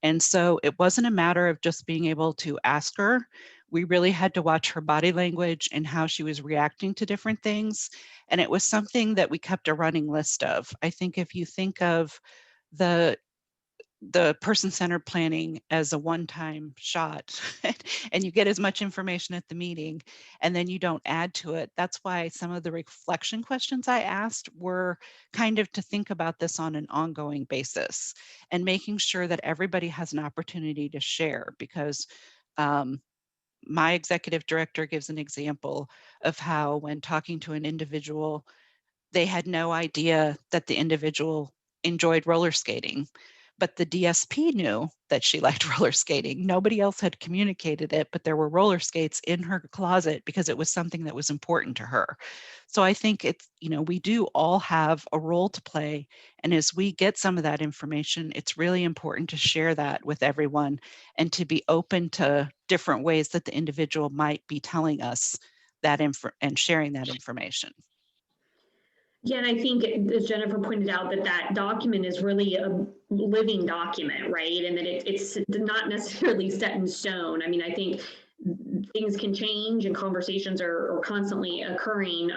And so it wasn't a matter of just being able to ask her. We really had to watch her body language and how she was reacting to different things. And it was something that we kept a running list of. I think if you think of the person-centered planning as a one-time shot and you get as much information at the meeting and then you don't add to it. That's why some of the reflection questions I asked were kind of to think about this on an ongoing basis and making sure that everybody has an opportunity to share, because my executive director gives an example of how when talking to an individual, they had no idea that the individual enjoyed roller skating, but the DSP knew that she liked roller skating. Nobody else had communicated it, but there were roller skates in her closet because it was something that was important to her. So I think it's, we do all have a role to play. And as we get some of that information, it's really important to share that with everyone and to be open to different ways that the individual might be telling us that and sharing that information. Yeah, and I think, as Jennifer pointed out, that document is really a living document, right? And that it's not necessarily set in stone. I mean, I think things can change and conversations are constantly occurring.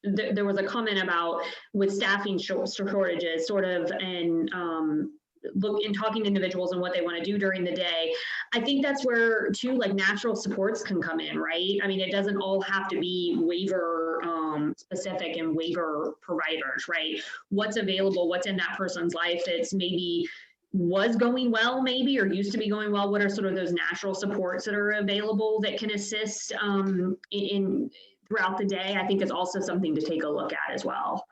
There was a comment about with staffing shortages, sort of, and look in talking to individuals and what they want to do during the day. I think that's where too, like, natural supports can come in, right? I mean, it doesn't all have to be waiver specific and waiver providers, right? What's available, what's in that person's life that's maybe was going well, maybe, or used to be going well. What are sort of those natural supports that are available that can assist in throughout the day? I think is also something to take a look at as well.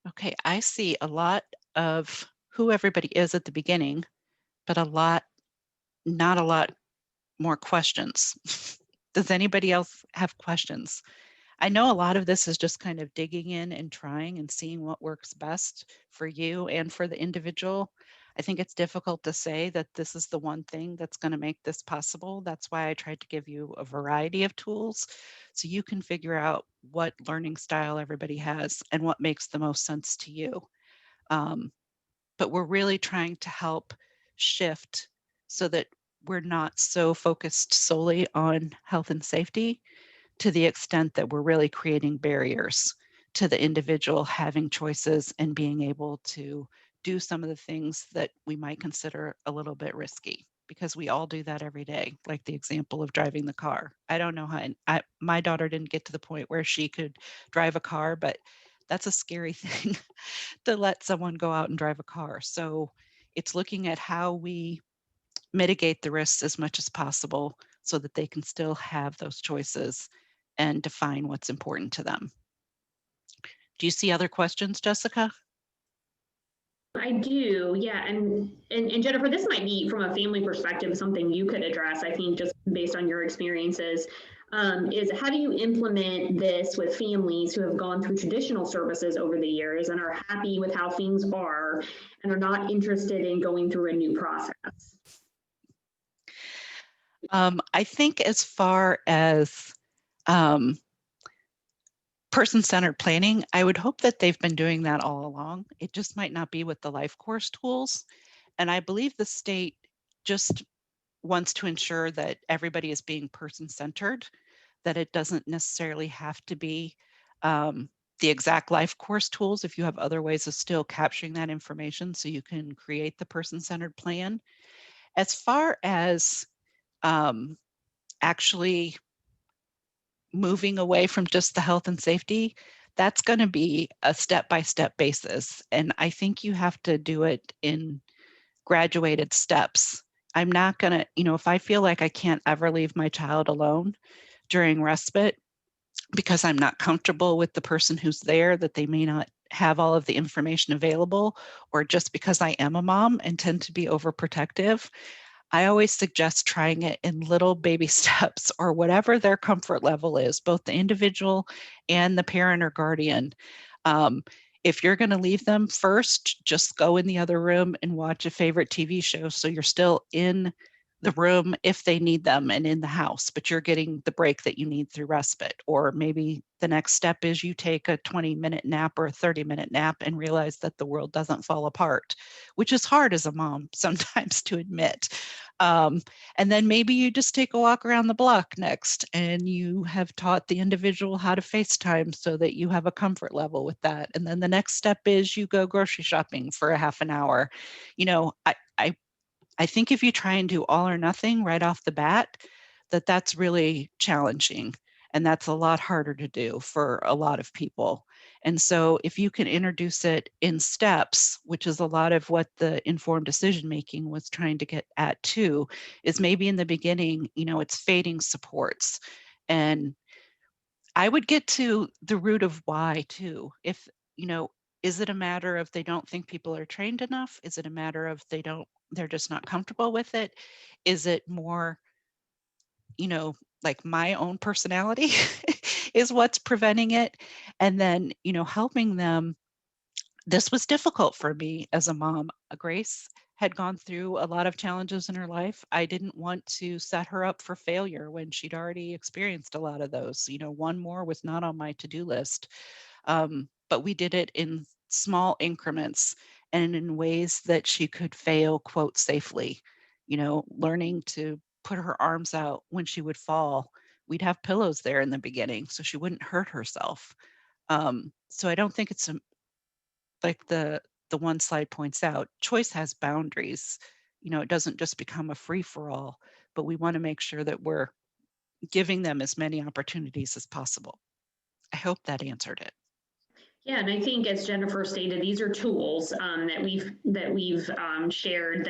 Okay, I see a lot of who everybody is at the beginning, but not a lot more questions. Does anybody else have questions? I know a lot of this is just kind of digging in and trying and seeing what works best for you and for the individual. I think it's difficult to say that this is the one thing that's going to make this possible. That's why I tried to give you a variety of tools so you can figure out what learning style everybody has and what makes the most sense to you. But we're really trying to help shift so that we're not so focused solely on health and safety, to the extent that we're really creating barriers to the individual having choices and being able to do some of the things that we might consider a little bit risky, because we all do that every day, like the example of driving the car. I don't know how, my daughter didn't get to the point where she could drive a car, but that's a scary thing to let someone go out and drive a car. So it's looking at how we mitigate the risks as much as possible so that they can still have those choices and define what's important to them. Do you see other questions, Jessica? I do, yeah, and Jennifer, this might be from a family perspective something you could address. I think just based on your experiences, is how do you implement this with families who have gone through traditional services over the years and are happy with how things are and are not interested in going through a new process? I think as far as person-centered planning, I would hope that they've been doing that all along. It just might not be with the life course tools. And I believe the state just wants to ensure that everybody is being person-centered, that it doesn't necessarily have to be the exact life course tools if you have other ways of still capturing that information so you can create the person-centered plan. As far as actually moving away from just the health and safety, that's going to be a step-by-step basis. And I think you have to do it in graduated steps. I'm not going to, if I feel like I can't ever leave my child alone during respite because I'm not comfortable with the person who's there, that they may not have all of the information available, or just because I am a mom and tend to be overprotective, I always suggest trying it in little baby steps or whatever their comfort level is, both the individual and the parent or guardian. If you're going to leave them first, just go in the other room and watch a favorite TV show. So you're still in the room if they need them and in the house, but you're getting the break that you need through respite. Or maybe the next step is you take a 20-minute nap or a 30-minute nap and realize that the world doesn't fall apart, which is hard as a mom sometimes to admit. And then maybe you just take a walk around the block next and you have taught the individual how to FaceTime so that you have a comfort level with that. And then the next step is you go grocery shopping for a half an hour. I think if you try and do all or nothing right off the bat, that's really challenging. And that's a lot harder to do for a lot of people. And so if you can introduce it in steps, which is a lot of what the informed decision making was trying to get at too, is maybe in the beginning, it's fading supports. And I would get to the root of why too. If, is it a matter of they don't think people are trained enough? Is it a matter of they're just not comfortable with it? Is it more, like my own personality is what's preventing it? And then, helping them. This was difficult for me as a mom. Grace had gone through a lot of challenges in her life. I didn't want to set her up for failure when she'd already experienced a lot of those. One more was not on my to-do list. But we did it in small increments and in ways that she could fail, quote, safely. Learning to put her arms out when she would fall. We'd have pillows there in the beginning so she wouldn't hurt herself. So I don't think it's like the one slide points out, choice has boundaries. It doesn't just become a free-for-all, but we want to make sure that we're giving them as many opportunities as possible. I hope that answered it. Yeah, and I think, as Jennifer stated, these are tools that we've shared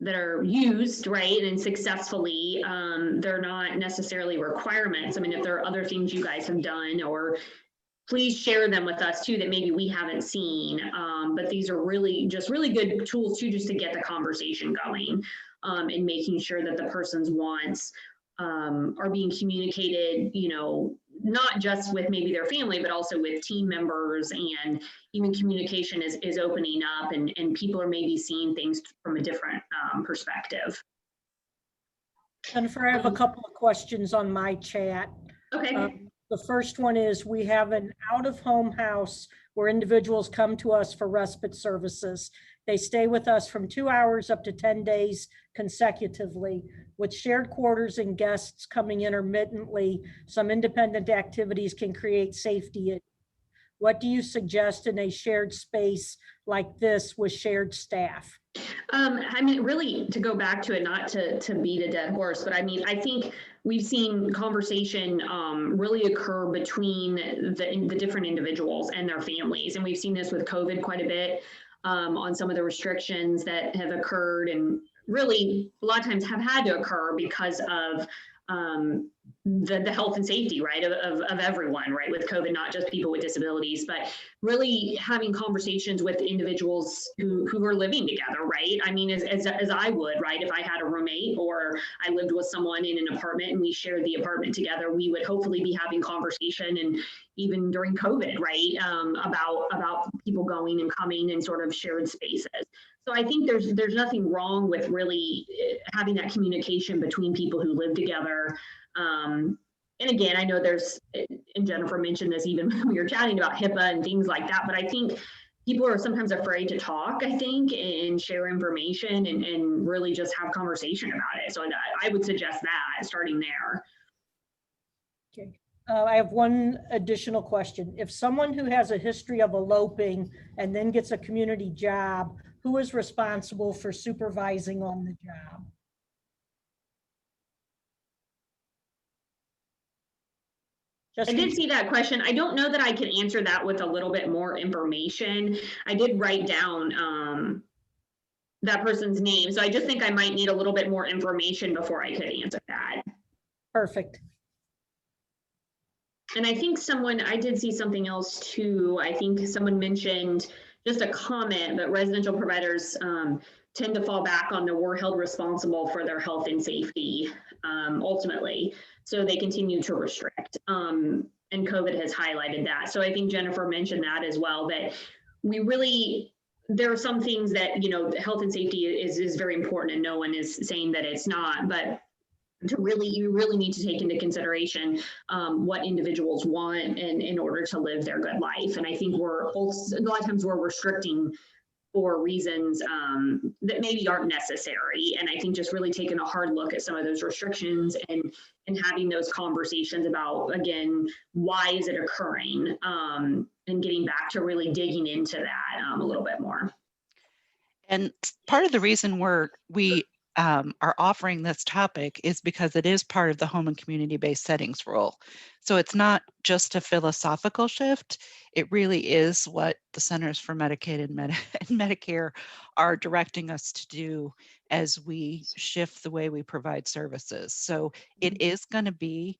that are used, right, and successfully. They're not necessarily requirements. I mean, if there are other things you guys have done, or please share them with us too that maybe we haven't seen. But these are really good tools too, just to get the conversation going, and making sure that the person's wants are being communicated, not just with maybe their family, but also with team members, and even communication is opening up, and people are maybe seeing things from a different perspective. Jennifer, I have a couple of questions on my chat. Okay. The first one is, we have an out-of-home house where individuals come to us for respite services. They stay with us from 2 hours up to 10 days consecutively, with shared quarters and guests coming intermittently. Some independent activities can create safety. What do you suggest in a shared space like this with shared staff? I mean, really, to go back to it, not to beat a dead horse, but I mean, I think we've seen conversation really occur between the different individuals and their families. And we've seen this with COVID quite a bit, on some of the restrictions that have occurred, and really a lot of times have had to occur because of the health and safety, right, of everyone, right, with COVID, not just people with disabilities, but really having conversations with individuals who are living together, right? I mean, as I would, right, if I had a roommate or I lived with someone in an apartment and we shared the apartment together, we would hopefully be having conversation, and even during COVID, right, about people going and coming and sort of shared spaces. So I think there's nothing wrong with really having that communication between people who live together. and again, I know there's, and Jennifer mentioned this even when we were chatting about HIPAA and things like that, but I think people are sometimes afraid to talk, I think, and share information and really just have conversation about it. So I would suggest that, starting there. Okay. I have one additional question. If someone who has a history of eloping and then gets a community job, who is responsible for supervising on the job? I did see that question. I don't know that I can answer that with a little bit more information. I did write down that person's name, so I just think I might need a little bit more information before I could answer that. Perfect. And I think I did see something else too. I think someone mentioned just a comment, but residential providers tend to fall back on the we're held responsible for their health and safety ultimately. So they continue to restrict. And COVID has highlighted that. So I think Jennifer mentioned that as well, that there are some things that, health and safety is very important, and no one is saying that it's not, but you really need to take into consideration what individuals want and in order to live their good life. And I think a lot of times we're restricting for reasons that maybe aren't necessary. And I think just really taking a hard look at some of those restrictions and having those conversations about, again, why is it occurring, and getting back to really digging into that a little bit more. And part of the reason we are offering this topic is because it is part of the home and community-based settings rule. So it's not just a philosophical shift. It really is what the Centers for Medicaid and Medicare are directing us to do as we shift the way we provide services. So it is going to be,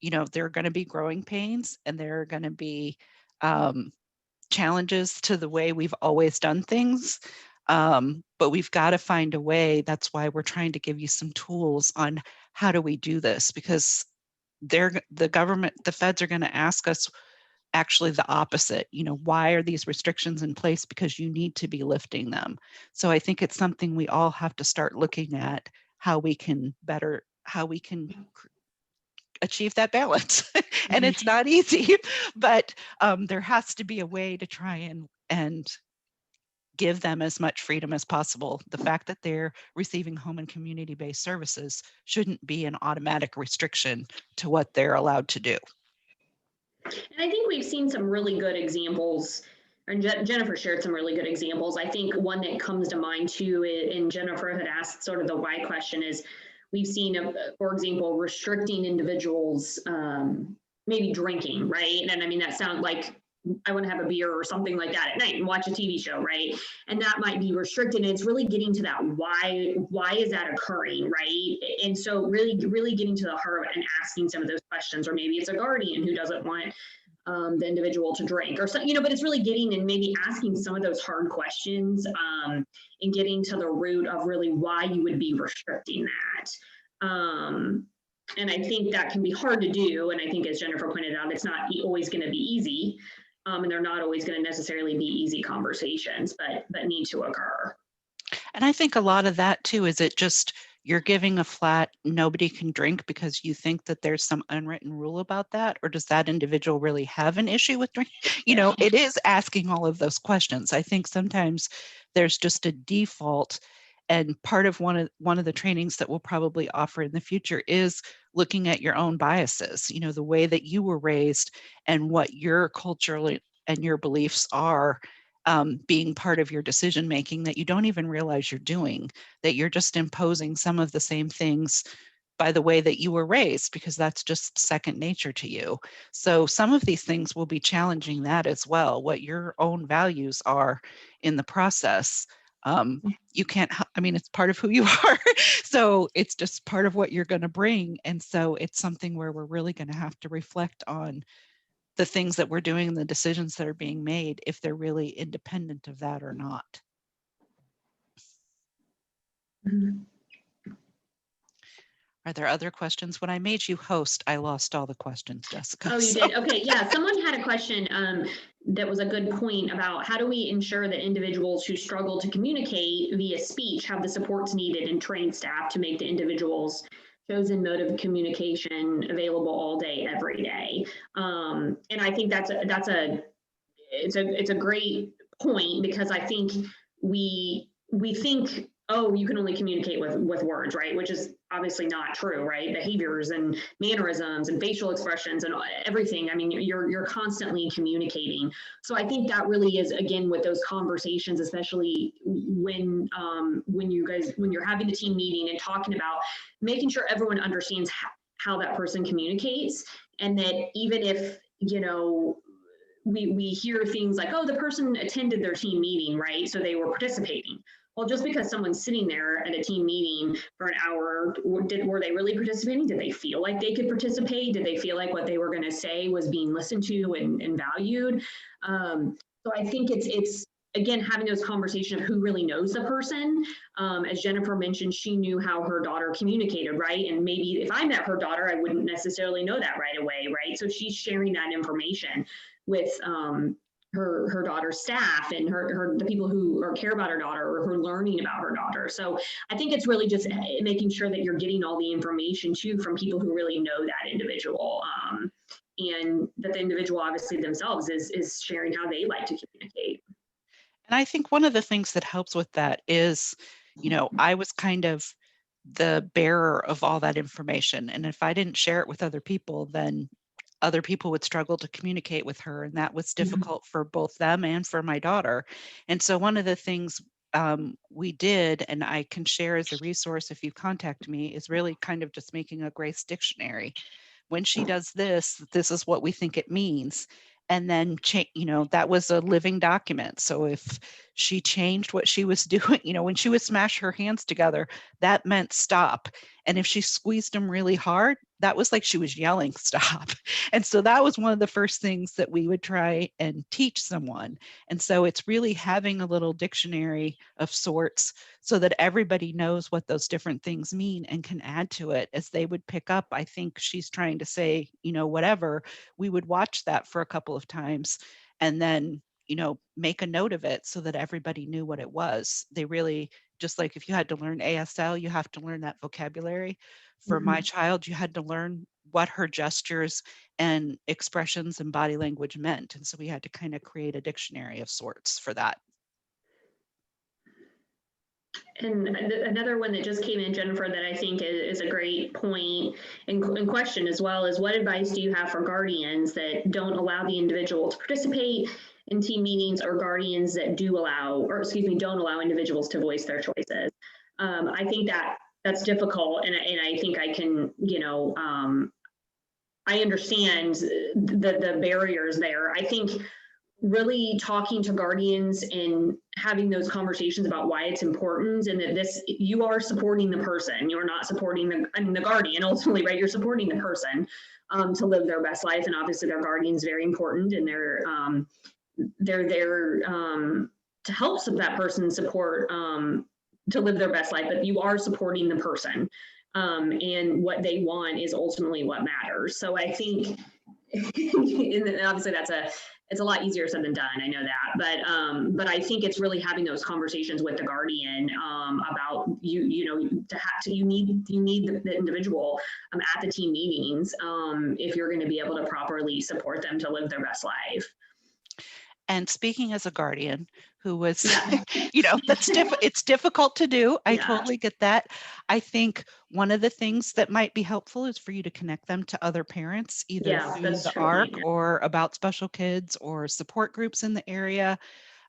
there are going to be growing pains, and there are going to be challenges to the way we've always done things. But we've got to find a way. That's why we're trying to give you some tools on how do we do this, because the feds are going to ask us actually the opposite. Why are these restrictions in place? Because you need to be lifting them. So I think it's something we all have to start looking at, how we can achieve that balance. And it's not easy, but there has to be a way to try and give them as much freedom as possible. The fact that they're receiving home and community-based services shouldn't be an automatic restriction to what they're allowed to do. And I think we've seen some really good examples, and Jennifer shared some really good examples. I think one that comes to mind too, and Jennifer had asked sort of the why question, is we've seen, for example, restricting individuals maybe drinking, right? And I mean, that sounds like I want to have a beer or something like that at night and watch a TV show, right? And that might be restricted. And it's really getting to that why is that occurring, right? And so really getting to the heart and asking some of those questions. Or maybe it's a guardian who doesn't want the individual to drink, or something, but it's really getting and maybe asking some of those hard questions and getting to the root of really why you would be restricting that. And I think that can be hard to do. And I think, as Jennifer pointed out, it's not always going to be easy. And they're not always going to necessarily be easy conversations, but need to occur. And I think a lot of that too, is it just, you're giving a flat, nobody can drink because you think that there's some unwritten rule about that? Or does that individual really have an issue with drinking? It is asking all of those questions. I think sometimes there's just a default. And part of one of the trainings that we'll probably offer in the future is looking at your own biases, the way that you were raised and what your cultural and your beliefs are, being part of your decision making, that you don't even realize you're doing, that you're just imposing some of the same things by the way that you were raised, because that's just second nature to you. So some of these things will be challenging that as well, what your own values are in the process. You can't, it's part of who you are. So it's just part of what you're going to bring. And so it's something where we're really going to have to reflect on the things that we're doing and the decisions that are being made, if they're really independent of that or not. Mm-hmm. Are there other questions? When I made you host, I lost all the questions, Jessica. Oh, you did? Okay, yeah. Someone had a question that was a good point about how do we ensure that individuals who struggle to communicate via speech have the supports needed and trained staff to make the individuals chosen mode of communication available all day, every day. And I think it's a great point, because I think we think, oh, you can only communicate with words, right? Which is obviously not true, right? Behaviors and mannerisms and facial expressions and everything. I mean, you're constantly communicating. So I think that really is, again, with those conversations, especially when you're having the team meeting and talking about making sure everyone understands how that person communicates, and that even if, we hear things like, oh, the person attended their team meeting, right? So they were participating. Well, just because someone's sitting there at a team meeting for an hour, were they really participating? Did they feel like they could participate? Did they feel like what they were going to say was being listened to and valued? So I think it's again, having those conversations of who really knows the person. As Jennifer mentioned, she knew how her daughter communicated, right? And maybe if I met her daughter, I wouldn't necessarily know that right away, right? So she's sharing that information with her daughter's staff and the people who care about her daughter, or who are learning about her daughter. So I think it's really just making sure that you're getting all the information too from people who really know that individual, and that the individual obviously themselves is sharing how they like to communicate. And I think one of the things that helps with that is, I was kind of the bearer of all that information. And if I didn't share it with other people, then other people would struggle to communicate with her. And that was difficult for both them and for my daughter. And so one of the things we did, and I can share as a resource if you contact me, is really kind of just making a Grace dictionary. When she does this, this is what we think it means. And then, that was a living document. So if she changed what she was doing, when she would smash her hands together, that meant stop. And if she squeezed them really hard, that was like she was yelling, stop. And so that was one of the first things that we would try and teach someone. And so it's really having a little dictionary of sorts so that everybody knows what those different things mean and can add to it as they would pick up. I think she's trying to say, whatever, we would watch that for a couple of times and then, make a note of it so that everybody knew what it was. They really, just like if you had to learn ASL, you have to learn that vocabulary. For my child, you had to learn what her gestures and expressions and body language meant. And so we had to kind of create a dictionary of sorts for that. And another one that just came in, Jennifer, that I think is a great point and question as well, is what advice do you have for guardians that don't allow the individual to participate in team meetings, or guardians that don't allow individuals to voice their choices? I think that's difficult, and I think I can, I understand the barriers there. I think really talking to guardians and having those conversations about why it's important, and that you are supporting the person. You're not supporting the guardian ultimately, right? You're supporting the person to live their best life. And obviously their guardian is very important, and they're there to help that person support to live their best life, but you are supporting the person. And what they want is ultimately what matters. So I think, and obviously it's a lot easier said than done. I know that, but I think it's really having those conversations with the guardian about you need the individual at the team meetings if you're going to be able to properly support them to live their best life. And speaking as a guardian who was, it's difficult to do. I totally get that. I think one of the things that might be helpful is for you to connect them to other parents, either through the ARC or About Special Kids or support groups in the area,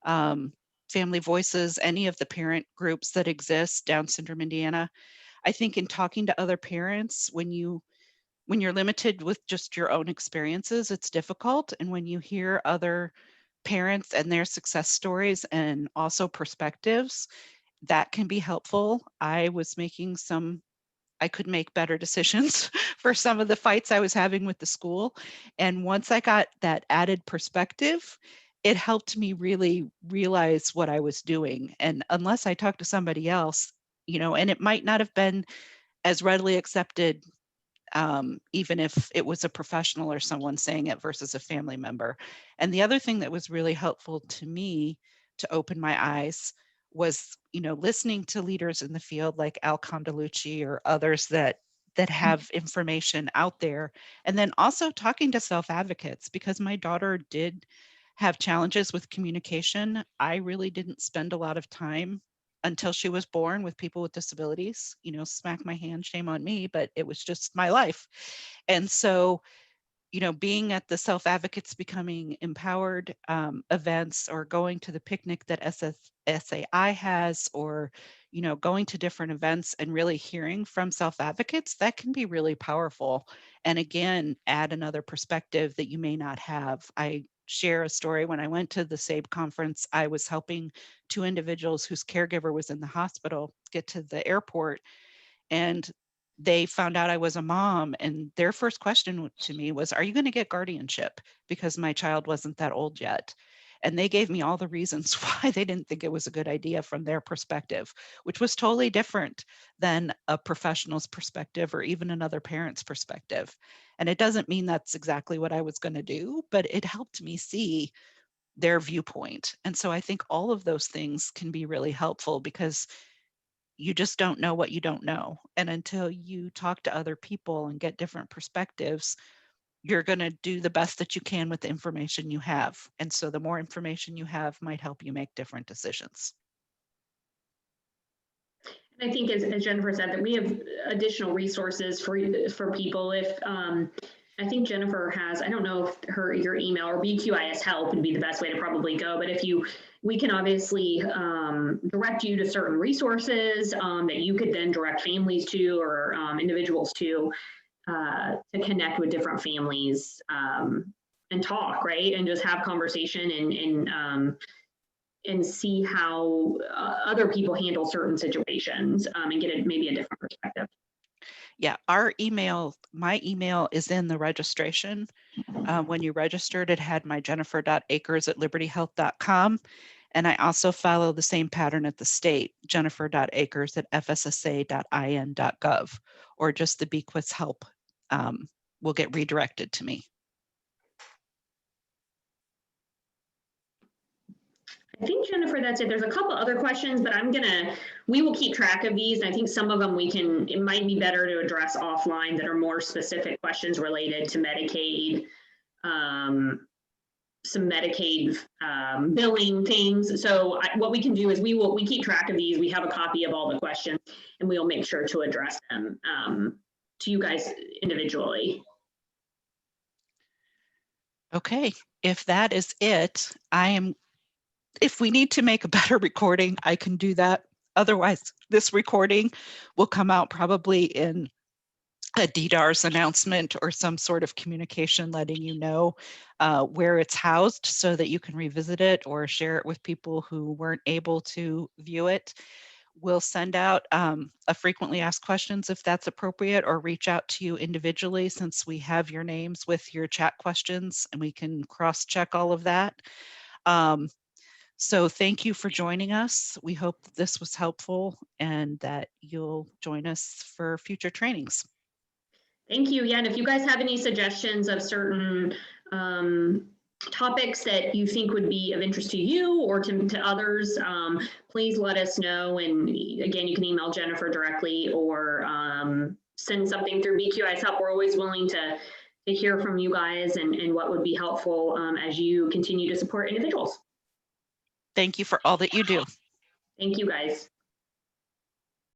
Family Voices, any of the parent groups that exist, Down Syndrome Indiana. I think in talking to other parents, when you're limited with just your own experiences, it's difficult. And when you hear other parents and their success stories and also perspectives, that can be helpful. I could make better decisions for some of the fights I was having with the school. And once I got that added perspective, it helped me really realize what I was doing. And unless I talked to somebody else, and it might not have been as readily accepted, even if it was a professional or someone saying it versus a family member. And the other thing that was really helpful to me to open my eyes was, listening to leaders in the field like Al Condalucci or others that that have information out there. And then also talking to self-advocates, because my daughter did have challenges with communication. I really didn't spend a lot of time until she was born with people with disabilities. You know, smack my hand, shame on me, but it was just my life. And so, you know, being at the self-advocates becoming empowered events, or going to the picnic that SAI has, or, you know, going to different events and really hearing from self-advocates, that can be really powerful. And again, add another perspective that you may not have. I share a story. When I went to the SABE conference, I was helping two individuals whose caregiver was in the hospital get to the airport, and they found out I was a mom, and their first question to me was, "Are you going to get guardianship?" Because my child wasn't that old yet. And they gave me all the reasons why they didn't think it was a good idea from their perspective, which was totally different than a professional's perspective or even another parent's perspective. And it doesn't mean that's exactly what I was going to do, but it helped me see their viewpoint. And so I think all of those things can be really helpful, because you just don't know what you don't know. And until you talk to other people and get different perspectives, you're going to do the best that you can with the information you have. And so the more information you have might help you make different decisions. I think, as Jennifer said, that we have additional resources for people. If I think Jennifer has, I don't know if your email or BQIS help would be the best way to probably go, but if we can obviously direct you to certain resources that you could then direct families to, or individuals to connect with different families and talk, right? And just have conversation and see how other people handle certain situations and get maybe a different perspective. Yeah, my email is in the registration. When you registered, it had my jennifer.akers@libertyhealth.com. And I also follow the same pattern at the state, jennifer.akers@fssa.in.gov, or just the BQIS help will get redirected to me. I think, Jennifer, that's it. There's a couple other questions, but we will keep track of these. And I think some of them it might be better to address offline, that are more specific questions related to Medicaid, some Medicaid billing things. So what we can do is we keep track of these. We have a copy of all the questions, and we'll make sure to address them to you guys individually. Okay, if that is it, if we need to make a better recording, I can do that. Otherwise, this recording will come out probably in a DDARS announcement or some sort of communication letting you know where it's housed, so that you can revisit it or share it with people who weren't able to view it. We'll send out a frequently asked questions if that's appropriate, or reach out to you individually, since we have your names with your chat questions and we can cross-check all of that. So thank you for joining us. We hope that this was helpful and that you'll join us for future trainings. Thank you. Yeah, and if you guys have any suggestions of certain topics that you think would be of interest to you or to others, please let us know. And again, you can email Jennifer directly, or send something through BQIS Help. We're always willing to hear from you guys and what would be helpful as you continue to support individuals. Thank you for all that you do. Thank you, guys.